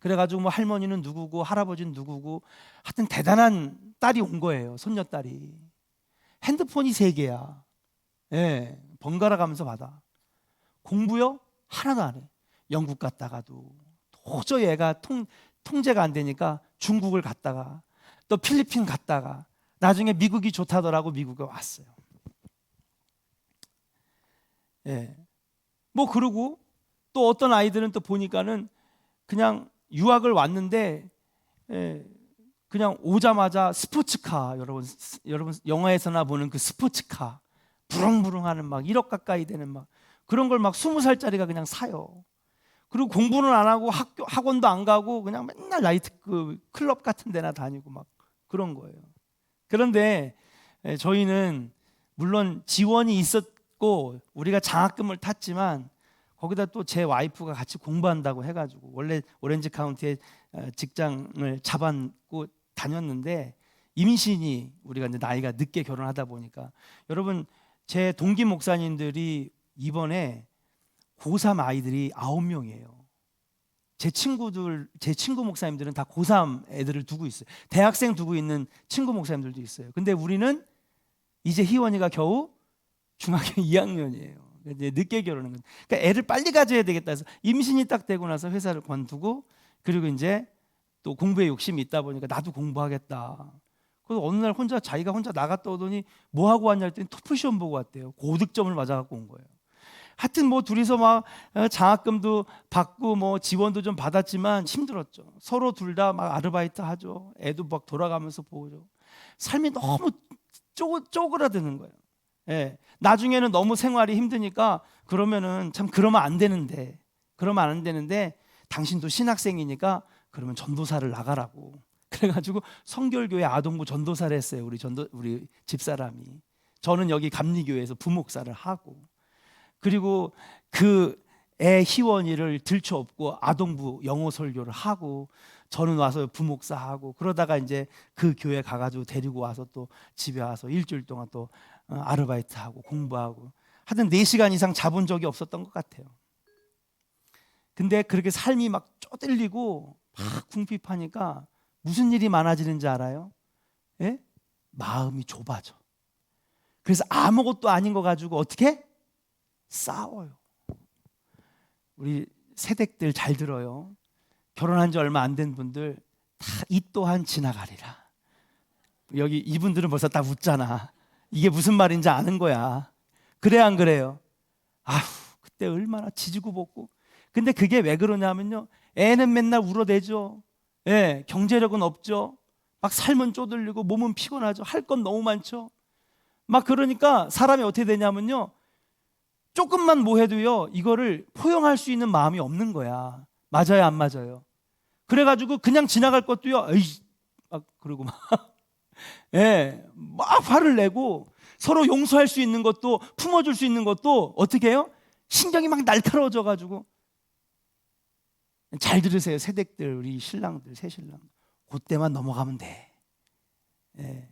그래가지고 뭐 할머니는 누구고 할아버지는 누구고 하여튼 대단한 딸이 온 거예요. 손녀딸이. 핸드폰이 3개야. 예, 번갈아 가면서 받아. 공부요? 하나도 안 해. 영국 갔다가도 도저히 애가 통제가 안 되니까 중국을 갔다가 또 필리핀 갔다가 나중에 미국이 좋다더라고 미국에 왔어요. 예. 뭐 그러고 또 어떤 아이들은 또 보니까는 그냥 유학을 왔는데 그냥 오자마자 스포츠카, 여러분 영화에서나 보는 그 스포츠카 부릉부릉하는 막 1억 가까이 되는 막 그런 걸 막 20살짜리가 그냥 사요. 그리고 공부는 안 하고 학원도 안 가고 그냥 맨날 나이트 클럽 같은 데나 다니고 막 그런 거예요. 그런데 저희는 물론 지원이 있었고 우리가 장학금을 탔지만 거기다 또 제 와이프가 같이 공부한다고 해가지고 원래 오렌지 카운티에 직장을 잡았고 다녔는데 임신이 우리가 이제 나이가 늦게 결혼하다 보니까 여러분 제 동기 목사님들이 이번에 고3 아이들이 9명이에요. 제 친구 목사님들은 다 고3 애들을 두고 있어요. 대학생 두고 있는 친구 목사님들도 있어요. 근데 우리는 이제 희원이가 겨우 중학교 2학년이에요. 이제 늦게 결혼한 거예요. 그러니까 애를 빨리 가져야 되겠다 해서 임신이 딱 되고 나서 회사를 관두고 그리고 이제 또 공부에 욕심이 있다 보니까 나도 공부하겠다. 그래서 어느 날 자기가 혼자 나갔다 오더니 뭐 하고 왔냐 했더니 토플 시험 보고 왔대요. 고득점을 맞아갖고 온 거예요. 하여튼 뭐 둘이서 막 장학금도 받고 뭐 지원도 좀 받았지만 힘들었죠. 서로 둘 다 막 아르바이트 하죠. 애도 막 돌아가면서 보죠. 삶이 너무 쪼그라드는 거예요. 예. 나중에는 너무 생활이 힘드니까 그러면은 참 그러면 안 되는데 당신도 신학생이니까 그러면 전도사를 나가라고. 그래가지고 성결교회 아동부 전도사를 했어요. 우리 집사람이. 저는 여기 감리교회에서 부목사를 하고. 그리고 그 애 희원이를 들쳐업고 아동부 영어 설교를 하고 저는 와서 부목사 하고 그러다가 이제 그 교회 가가지고 데리고 와서 또 집에 와서 일주일 동안 또 아르바이트 하고 공부하고 하여튼 4시간 이상 자본 적이 없었던 것 같아요. 근데 그렇게 삶이 막 쪼들리고 막 궁핍하니까 무슨 일이 많아지는지 알아요? 예? 마음이 좁아져. 그래서 아무것도 아닌 거 가지고 어떻게? 싸워요. 우리 세댁들 잘 들어요. 결혼한 지 얼마 안 된 분들 다 이 또한 지나가리라. 여기 이분들은 벌써 다 웃잖아. 이게 무슨 말인지 아는 거야. 그래 안 그래요? 아휴 그때 얼마나 지지고 볶고. 근데 그게 왜 그러냐면요. 애는 맨날 울어대죠. 예, 경제력은 없죠. 막 삶은 쪼들리고 몸은 피곤하죠. 할 건 너무 많죠. 막 그러니까 사람이 어떻게 되냐면요. 조금만 뭐 해도요, 이거를 포용할 수 있는 마음이 없는 거야. 맞아요, 안 맞아요? 그래가지고 그냥 지나갈 것도요, 에이, 막 그러고 막, 예, 막 화를 내고 서로 용서할 수 있는 것도 품어줄 수 있는 것도 어떻게 해요? 신경이 막 날카로워져가지고. 잘 들으세요, 새댁들, 우리 신랑들, 새 신랑. 그때만 넘어가면 돼. 예.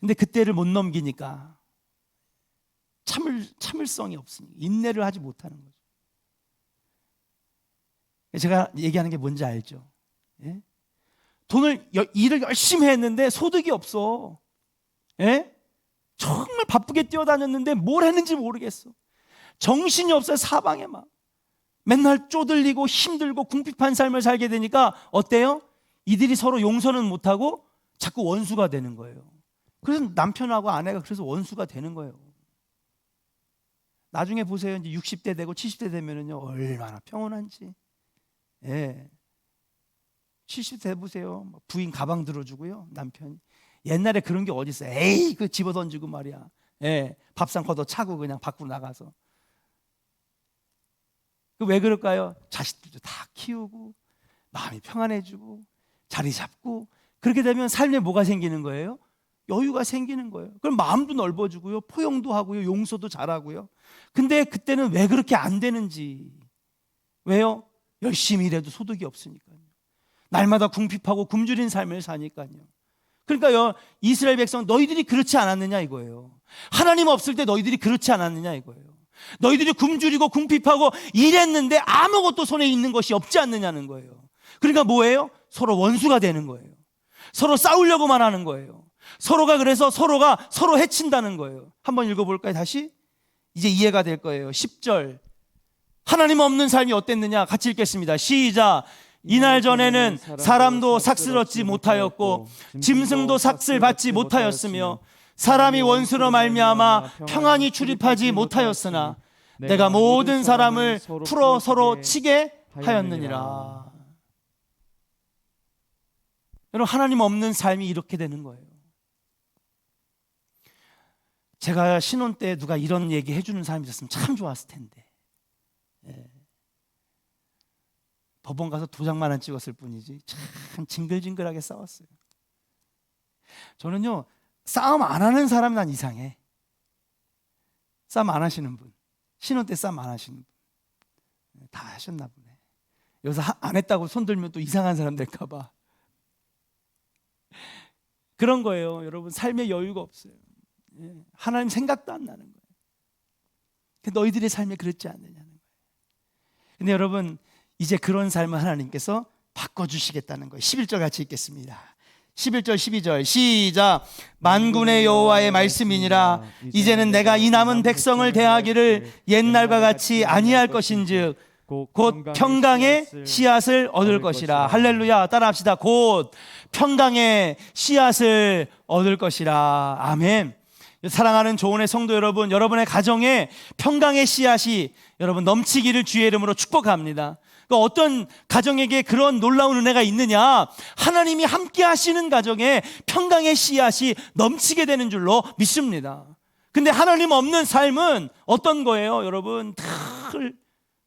근데 그때를 못 넘기니까 참을성이 없으니까 인내를 하지 못하는 거죠. 제가 얘기하는 게 뭔지 알죠? 예? 일을 열심히 했는데 소득이 없어. 예? 정말 바쁘게 뛰어다녔는데 뭘 했는지 모르겠어. 정신이 없어요. 사방에 막 맨날 쪼들리고 힘들고 궁핍한 삶을 살게 되니까 어때요? 이들이 서로 용서는 못하고 자꾸 원수가 되는 거예요. 그래서 남편하고 아내가 그래서 원수가 되는 거예요. 나중에 보세요. 이제 60대 되고 70대 되면은요, 얼마나 평온한지. 예. 70대 해보세요. 부인 가방 들어주고요, 남편이. 옛날에 그런 게 어디 있어요? 에이, 그 집어 던지고 말이야. 예. 밥상 걷어 차고 그냥 밖으로 나가서. 그 왜 그럴까요? 자식들도 다 키우고 마음이 평안해지고 자리 잡고 그렇게 되면 삶에 뭐가 생기는 거예요? 여유가 생기는 거예요. 그럼 마음도 넓어지고요, 포용도 하고요, 용서도 잘하고요. 근데 그때는 왜 그렇게 안 되는지. 왜요? 열심히 일해도 소득이 없으니까요. 날마다 궁핍하고 굶주린 삶을 사니까요. 그러니까요, 이스라엘 백성 너희들이 그렇지 않았느냐 이거예요. 하나님 없을 때 너희들이 그렇지 않았느냐 이거예요. 너희들이 굶주리고 궁핍하고 일했는데 아무것도 손에 있는 것이 없지 않느냐는 거예요. 그러니까 뭐예요? 서로 원수가 되는 거예요. 서로 싸우려고만 하는 거예요. 서로가 그래서 서로가 서로 해친다는 거예요. 한번 읽어볼까요? 다시? 이제 이해가 될 거예요. 10절. 하나님 없는 삶이 어땠느냐? 같이 읽겠습니다. 시작. 이날 전에는 사람도 삭슬 얻지 못하였고 짐승도 삭슬 받지 못하였으며 사람이 원수로 말미암아 평안히 출입하지 못하였으나 내가 모든 사람을 풀어 서로 치게 하였느니라. 여러분, 하나님 없는 삶이 이렇게 되는 거예요. 제가 신혼 때 누가 이런 얘기 해주는 사람이 있었으면 참 좋았을 텐데. 예. 법원 가서 도장만 안 찍었을 뿐이지 참 징글징글하게 싸웠어요. 저는요, 싸움 안 하는 사람은 난 이상해. 싸움 안 하시는 분, 신혼 때 싸움 안 하시는 분 다 하셨나 보네. 여기서 안 했다고 손 들면 또 이상한 사람 될까 봐. 그런 거예요. 여러분, 삶에 여유가 없어요. 하나님 생각도 안 나는 거예요. 너희들의 삶에 그렇지 않느냐는 거예요. 근데 여러분, 이제 그런 삶을 하나님께서 바꿔주시겠다는 거예요. 11절 같이 읽겠습니다. 11절 12절 시작. 만군의 여호와의 말씀이니라. 이제는 내가 이 남은 백성을 대하기를 옛날과 같이 아니할 것인즉 곧 평강의 씨앗을 얻을 것이라. 할렐루야. 따라합시다. 곧 평강의 씨앗을 얻을 것이라. 아멘. 사랑하는 조은의 성도 여러분, 여러분의 가정에 평강의 씨앗이 여러분 넘치기를 주의 이름으로 축복합니다. 그러니까 어떤 가정에게 그런 놀라운 은혜가 있느냐? 하나님이 함께 하시는 가정에 평강의 씨앗이 넘치게 되는 줄로 믿습니다. 근데 하나님 없는 삶은 어떤 거예요? 여러분, 늘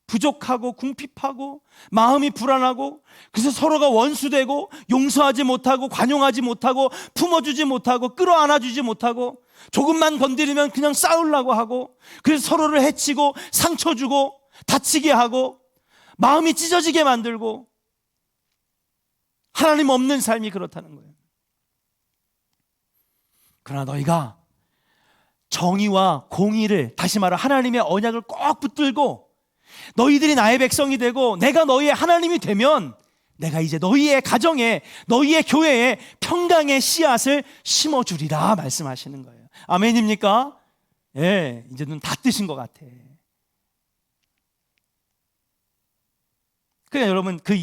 부족하고 궁핍하고 마음이 불안하고 그래서 서로가 원수되고 용서하지 못하고 관용하지 못하고 품어주지 못하고 끌어안아주지 못하고 조금만 건드리면 그냥 싸우려고 하고 그래서 서로를 해치고 상처 주고 다치게 하고 마음이 찢어지게 만들고 하나님 없는 삶이 그렇다는 거예요. 그러나 너희가 정의와 공의를, 다시 말해 하나님의 언약을 꼭 붙들고 너희들이 나의 백성이 되고 내가 너희의 하나님이 되면 내가 이제 너희의 가정에, 너희의 교회에 평강의 씨앗을 심어주리라 말씀하시는 거예요. 아멘입니까? 예, 이제 눈 다 뜨신 것 같아. 그러니까 여러분, 그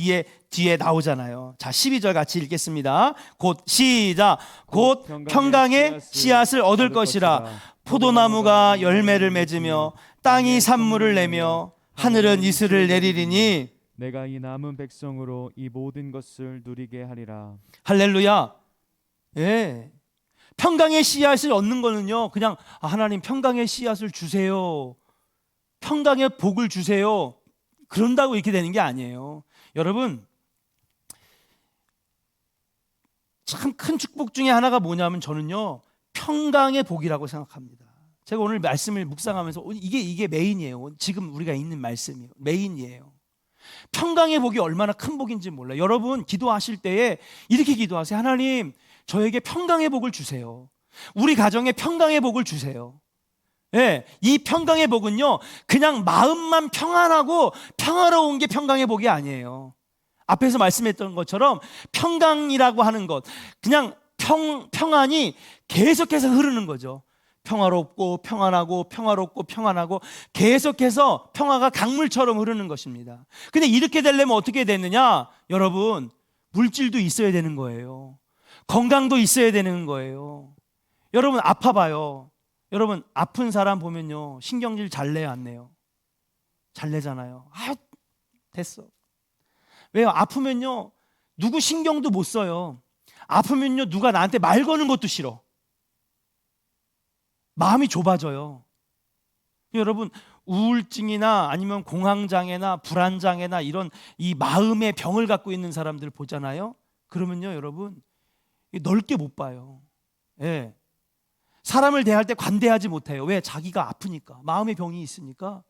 뒤에 나오잖아요. 자, 12절 같이 읽겠습니다. 곧 시작. 곧 평강의 씨앗을 얻을 것이라. 포도나무가 열매를 맺으며 땅이 산물을 내며 하늘은 이슬을 내리리니 내가 이 남은 백성으로 이 모든 것을 누리게 하리라. 할렐루야. 예. 평강의 씨앗을 얻는 거는요, 그냥 하나님 평강의 씨앗을 주세요, 평강의 복을 주세요. 그런다고 이렇게 되는 게 아니에요. 여러분, 참 큰 축복 중에 하나가 뭐냐면 저는요, 평강의 복이라고 생각합니다. 제가 오늘 말씀을 묵상하면서 이게 메인이에요. 지금 우리가 있는 말씀이에요. 메인이에요. 평강의 복이 얼마나 큰 복인지 몰라요. 여러분 기도하실 때에 이렇게 기도하세요. 하나님, 저에게 평강의 복을 주세요. 우리 가정에 평강의 복을 주세요. 예, 이 평강의 복은요, 그냥 마음만 평안하고 평화로운 게 평강의 복이 아니에요. 앞에서 말씀했던 것처럼 평강이라고 하는 것, 그냥 평안이 계속해서 흐르는 거죠. 평화롭고 평안하고 평화롭고 평안하고 계속해서 평화가 강물처럼 흐르는 것입니다. 근데 이렇게 되려면 어떻게 되느냐? 여러분, 물질도 있어야 되는 거예요. 건강도 있어야 되는 거예요. 여러분 아파봐요. 여러분 아픈 사람 보면요, 신경질 잘 내요, 안 내요? 잘 내잖아요. 아, 됐어. 왜요? 아프면요, 누구 신경도 못 써요. 아프면요, 누가 나한테 말 거는 것도 싫어. 마음이 좁아져요. 여러분, 우울증이나 아니면 공황장애나 불안장애나 이런 이 마음의 병을 갖고 있는 사람들 보잖아요. 그러면요, 여러분, 넓게 못 봐요. 예. 사람을 대할 때 관대하지 못해요. 왜? 자기가 아프니까, 마음의 병이 있으니까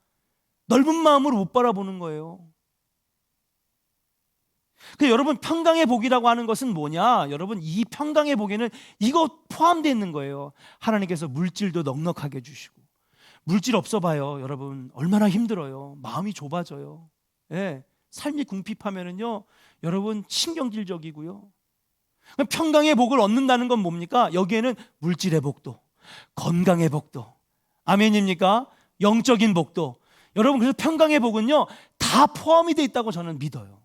넓은 마음으로 못 바라보는 거예요. 그 여러분, 평강의 복이라고 하는 것은 뭐냐? 여러분, 이 평강의 복에는 이거 포함되어 있는 거예요. 하나님께서 물질도 넉넉하게 주시고. 물질 없어 봐요, 여러분. 얼마나 힘들어요. 마음이 좁아져요. 예. 삶이 궁핍하면은요, 여러분 신경질적이고요. 평강의 복을 얻는다는 건 뭡니까? 여기에는 물질의 복도, 건강의 복도, 아멘입니까? 영적인 복도. 여러분, 그래서 평강의 복은요, 다 포함이 되어 있다고 저는 믿어요.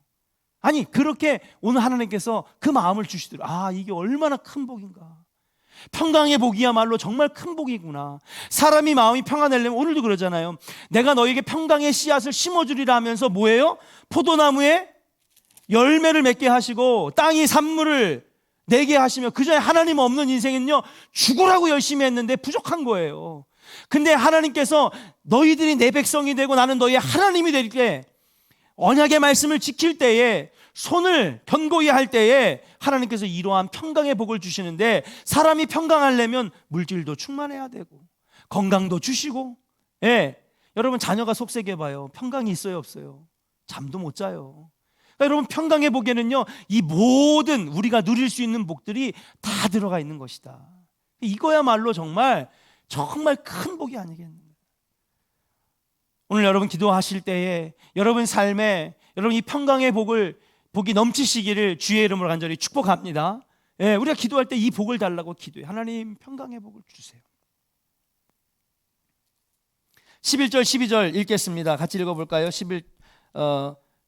아니, 그렇게 오늘 하나님께서 그 마음을 주시더라고요. 아, 이게 얼마나 큰 복인가. 평강의 복이야말로 정말 큰 복이구나. 사람이 마음이 평안하려면, 오늘도 그러잖아요. 내가 너에게 평강의 씨앗을 심어주리라 하면서 뭐예요? 포도나무에 열매를 맺게 하시고 땅이 산물을 내게 하시며, 그전에 하나님 없는 인생은요, 죽으라고 열심히 했는데 부족한 거예요. 근데 하나님께서 너희들이 내 백성이 되고 나는 너희의 하나님이 될 때, 언약의 말씀을 지킬 때에, 손을 견고히 할 때에 하나님께서 이러한 평강의 복을 주시는데, 사람이 평강하려면 물질도 충만해야 되고 건강도 주시고. 예, 여러분 자녀가 속썩여봐요. 평강이 있어요, 없어요? 잠도 못 자요. 그러니까 여러분, 평강의 복에는요, 이 모든 우리가 누릴 수 있는 복들이 다 들어가 있는 것이다. 이거야말로 정말 큰 복이 아니겠는가. 오늘 여러분 기도하실 때에 여러분 삶에 여러분 이 평강의 복이 넘치시기를 주의 이름으로 간절히 축복합니다. 예, 우리가 기도할 때 이 복을 달라고 기도해. 하나님, 평강의 복을 주세요. 11절 12절 읽겠습니다. 같이 읽어볼까요?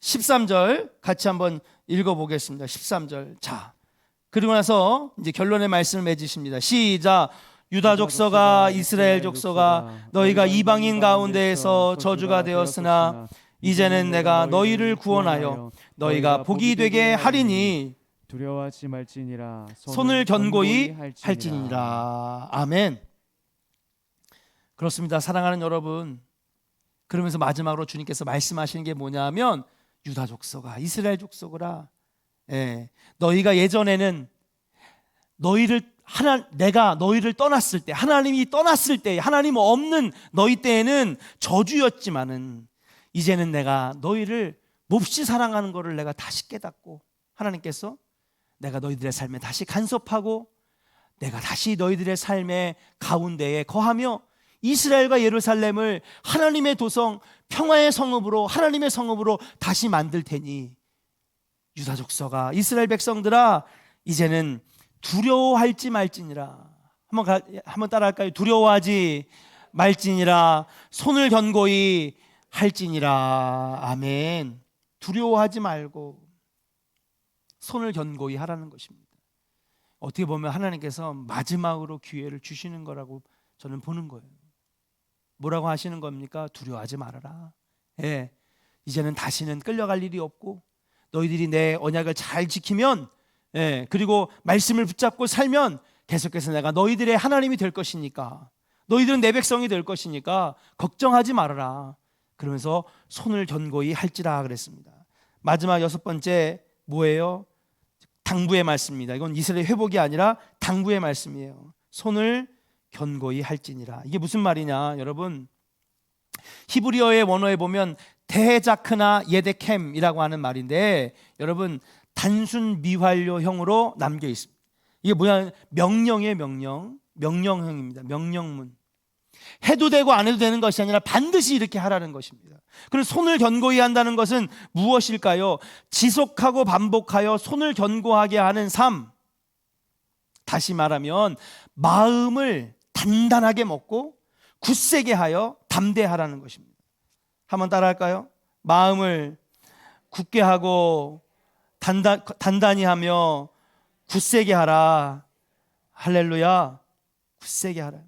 13절 같이 한번 읽어보겠습니다. 13절. 자, 그리고 나서 이제 결론의 말씀을 맺으십니다. 시작. 유다 족속아, 이스라엘 족속아, 너희가 이방인 가운데에서 저주가 되었으나 이제는 내가 너희를 구원하여 너희가 복이 되게 하리니 두려워하지 말지니라. 손을 견고히 할지니라. 아멘. 그렇습니다, 사랑하는 여러분. 그러면서 마지막으로 주님께서 말씀하시는 게 뭐냐면, 유다 족속아, 이스라엘 족속아, 너희가 예전에는 내가 너희를 떠났을 때, 하나님이 떠났을 때, 하나님 없는 너희 때에는 저주였지만은 이제는 내가 너희를 몹시 사랑하는 것을 내가 다시 깨닫고, 하나님께서 내가 너희들의 삶에 다시 간섭하고 내가 다시 너희들의 삶의 가운데에 거하며 이스라엘과 예루살렘을 하나님의 도성, 평화의 성읍으로, 하나님의 성읍으로 다시 만들 테니 유다 족속아, 이스라엘 백성들아, 이제는 두려워할지 말지니라. 한번 따라할까요? 두려워하지 말지니라. 손을 견고히 할지니라. 아멘. 두려워하지 말고 손을 견고히 하라는 것입니다. 어떻게 보면 하나님께서 마지막으로 기회를 주시는 거라고 저는 보는 거예요. 뭐라고 하시는 겁니까? 두려워하지 말아라. 예, 이제는 다시는 끌려갈 일이 없고, 너희들이 내 언약을 잘 지키면, 그리고 말씀을 붙잡고 살면 계속해서 내가 너희들의 하나님이 될 것이니까, 너희들은 내 백성이 될 것이니까 걱정하지 말아라. 그러면서 손을 견고히 할지라 그랬습니다. 마지막 여섯 번째 뭐예요? 당부의 말씀입니다. 이건 이스라엘 회복이 아니라 당부의 말씀이에요. 손을 견고히 할지니라. 이게 무슨 말이냐 여러분, 히브리어의 원어에 보면 데자크나 예데켐이라고 하는 말인데 여러분 단순 미완료형으로 남겨 있습니다. 이게 뭐냐, 명령의 명령형입니다. 명령문. 해도 되고 안 해도 되는 것이 아니라 반드시 이렇게 하라는 것입니다. 그럼 손을 견고히 한다는 것은 무엇일까요? 지속하고 반복하여 손을 견고하게 하는 삶. 다시 말하면 마음을 단단하게 먹고 굳세게 하여 담대하라는 것입니다. 한번 따라할까요? 마음을 굳게 하고 단단히 하며 굳세게 하라. 할렐루야. 굳세게 하라.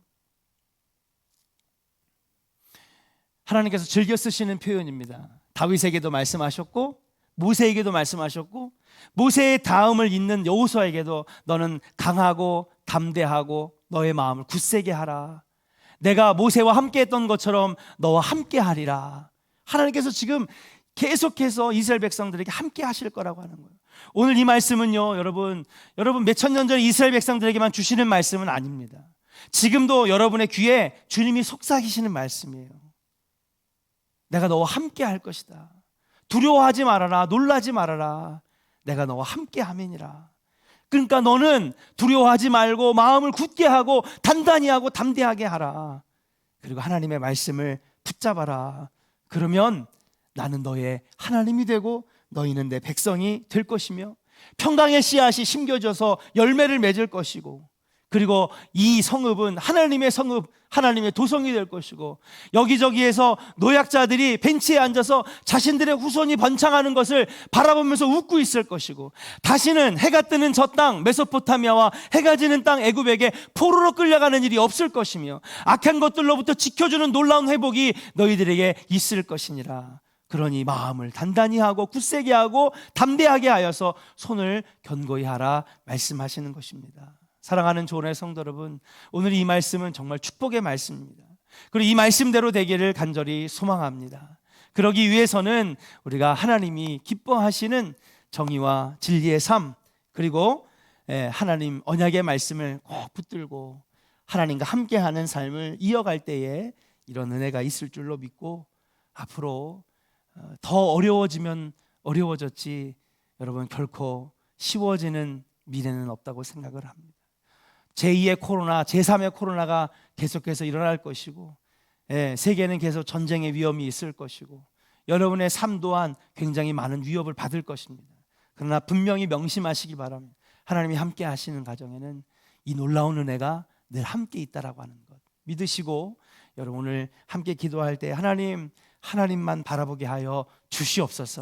하나님께서 즐겨 쓰시는 표현입니다. 다윗에게도 말씀하셨고 모세에게도 말씀하셨고 모세의 다음을 잇는 여호수아에게도 너는 강하고 담대하고 너의 마음을 굳세게 하라. 내가 모세와 함께 했던 것처럼 너와 함께 하리라. 하나님께서 지금 계속해서 이스라엘 백성들에게 함께 하실 거라고 하는 거예요. 오늘 이 말씀은요 여러분 몇천 년 전 이스라엘 백성들에게만 주시는 말씀은 아닙니다. 지금도 여러분의 귀에 주님이 속삭이시는 말씀이에요. 내가 너와 함께 할 것이다. 두려워하지 말아라. 놀라지 말아라. 내가 너와 함께 함이니라. 그러니까 너는 두려워하지 말고 마음을 굳게 하고 단단히 하고 담대하게 하라. 그리고 하나님의 말씀을 붙잡아라. 그러면 나는 너의 하나님이 되고 너희는 내 백성이 될 것이며 평강의 씨앗이 심겨져서 열매를 맺을 것이고 그리고 이 성읍은 하나님의 성읍, 하나님의 도성이 될 것이고 여기저기에서 노약자들이 벤치에 앉아서 자신들의 후손이 번창하는 것을 바라보면서 웃고 있을 것이고 다시는 해가 뜨는 저 땅 메소포타미아와 해가 지는 땅 애굽에게 포로로 끌려가는 일이 없을 것이며 악한 것들로부터 지켜주는 놀라운 회복이 너희들에게 있을 것이니라. 그러니 마음을 단단히 하고 굳세게 하고 담대하게 하여서 손을 견고히 하라 말씀하시는 것입니다. 사랑하는 조은의 성도 여러분, 오늘 이 말씀은 정말 축복의 말씀입니다. 그리고 이 말씀대로 되기를 간절히 소망합니다. 그러기 위해서는 우리가 하나님이 기뻐하시는 정의와 진리의 삶, 그리고 하나님 언약의 말씀을 꼭 붙들고 하나님과 함께하는 삶을 이어갈 때에 이런 은혜가 있을 줄로 믿고 앞으로 더 어려워지면 어려워졌지 여러분 결코 쉬워지는 미래는 없다고 생각을 합니다. 제2의 코로나, 제3의 코로나가 계속해서 일어날 것이고 세계는 계속 전쟁의 위험이 있을 것이고 여러분의 삶 또한 굉장히 많은 위협을 받을 것입니다. 그러나 분명히 명심하시기 바랍니다. 하나님이 함께 하시는 가정에는 이 놀라운 은혜가 늘 함께 있다라고 하는 것 믿으시고 여러분 오늘 함께 기도할 때 하나님만 바라보게 하여 주시옵소서.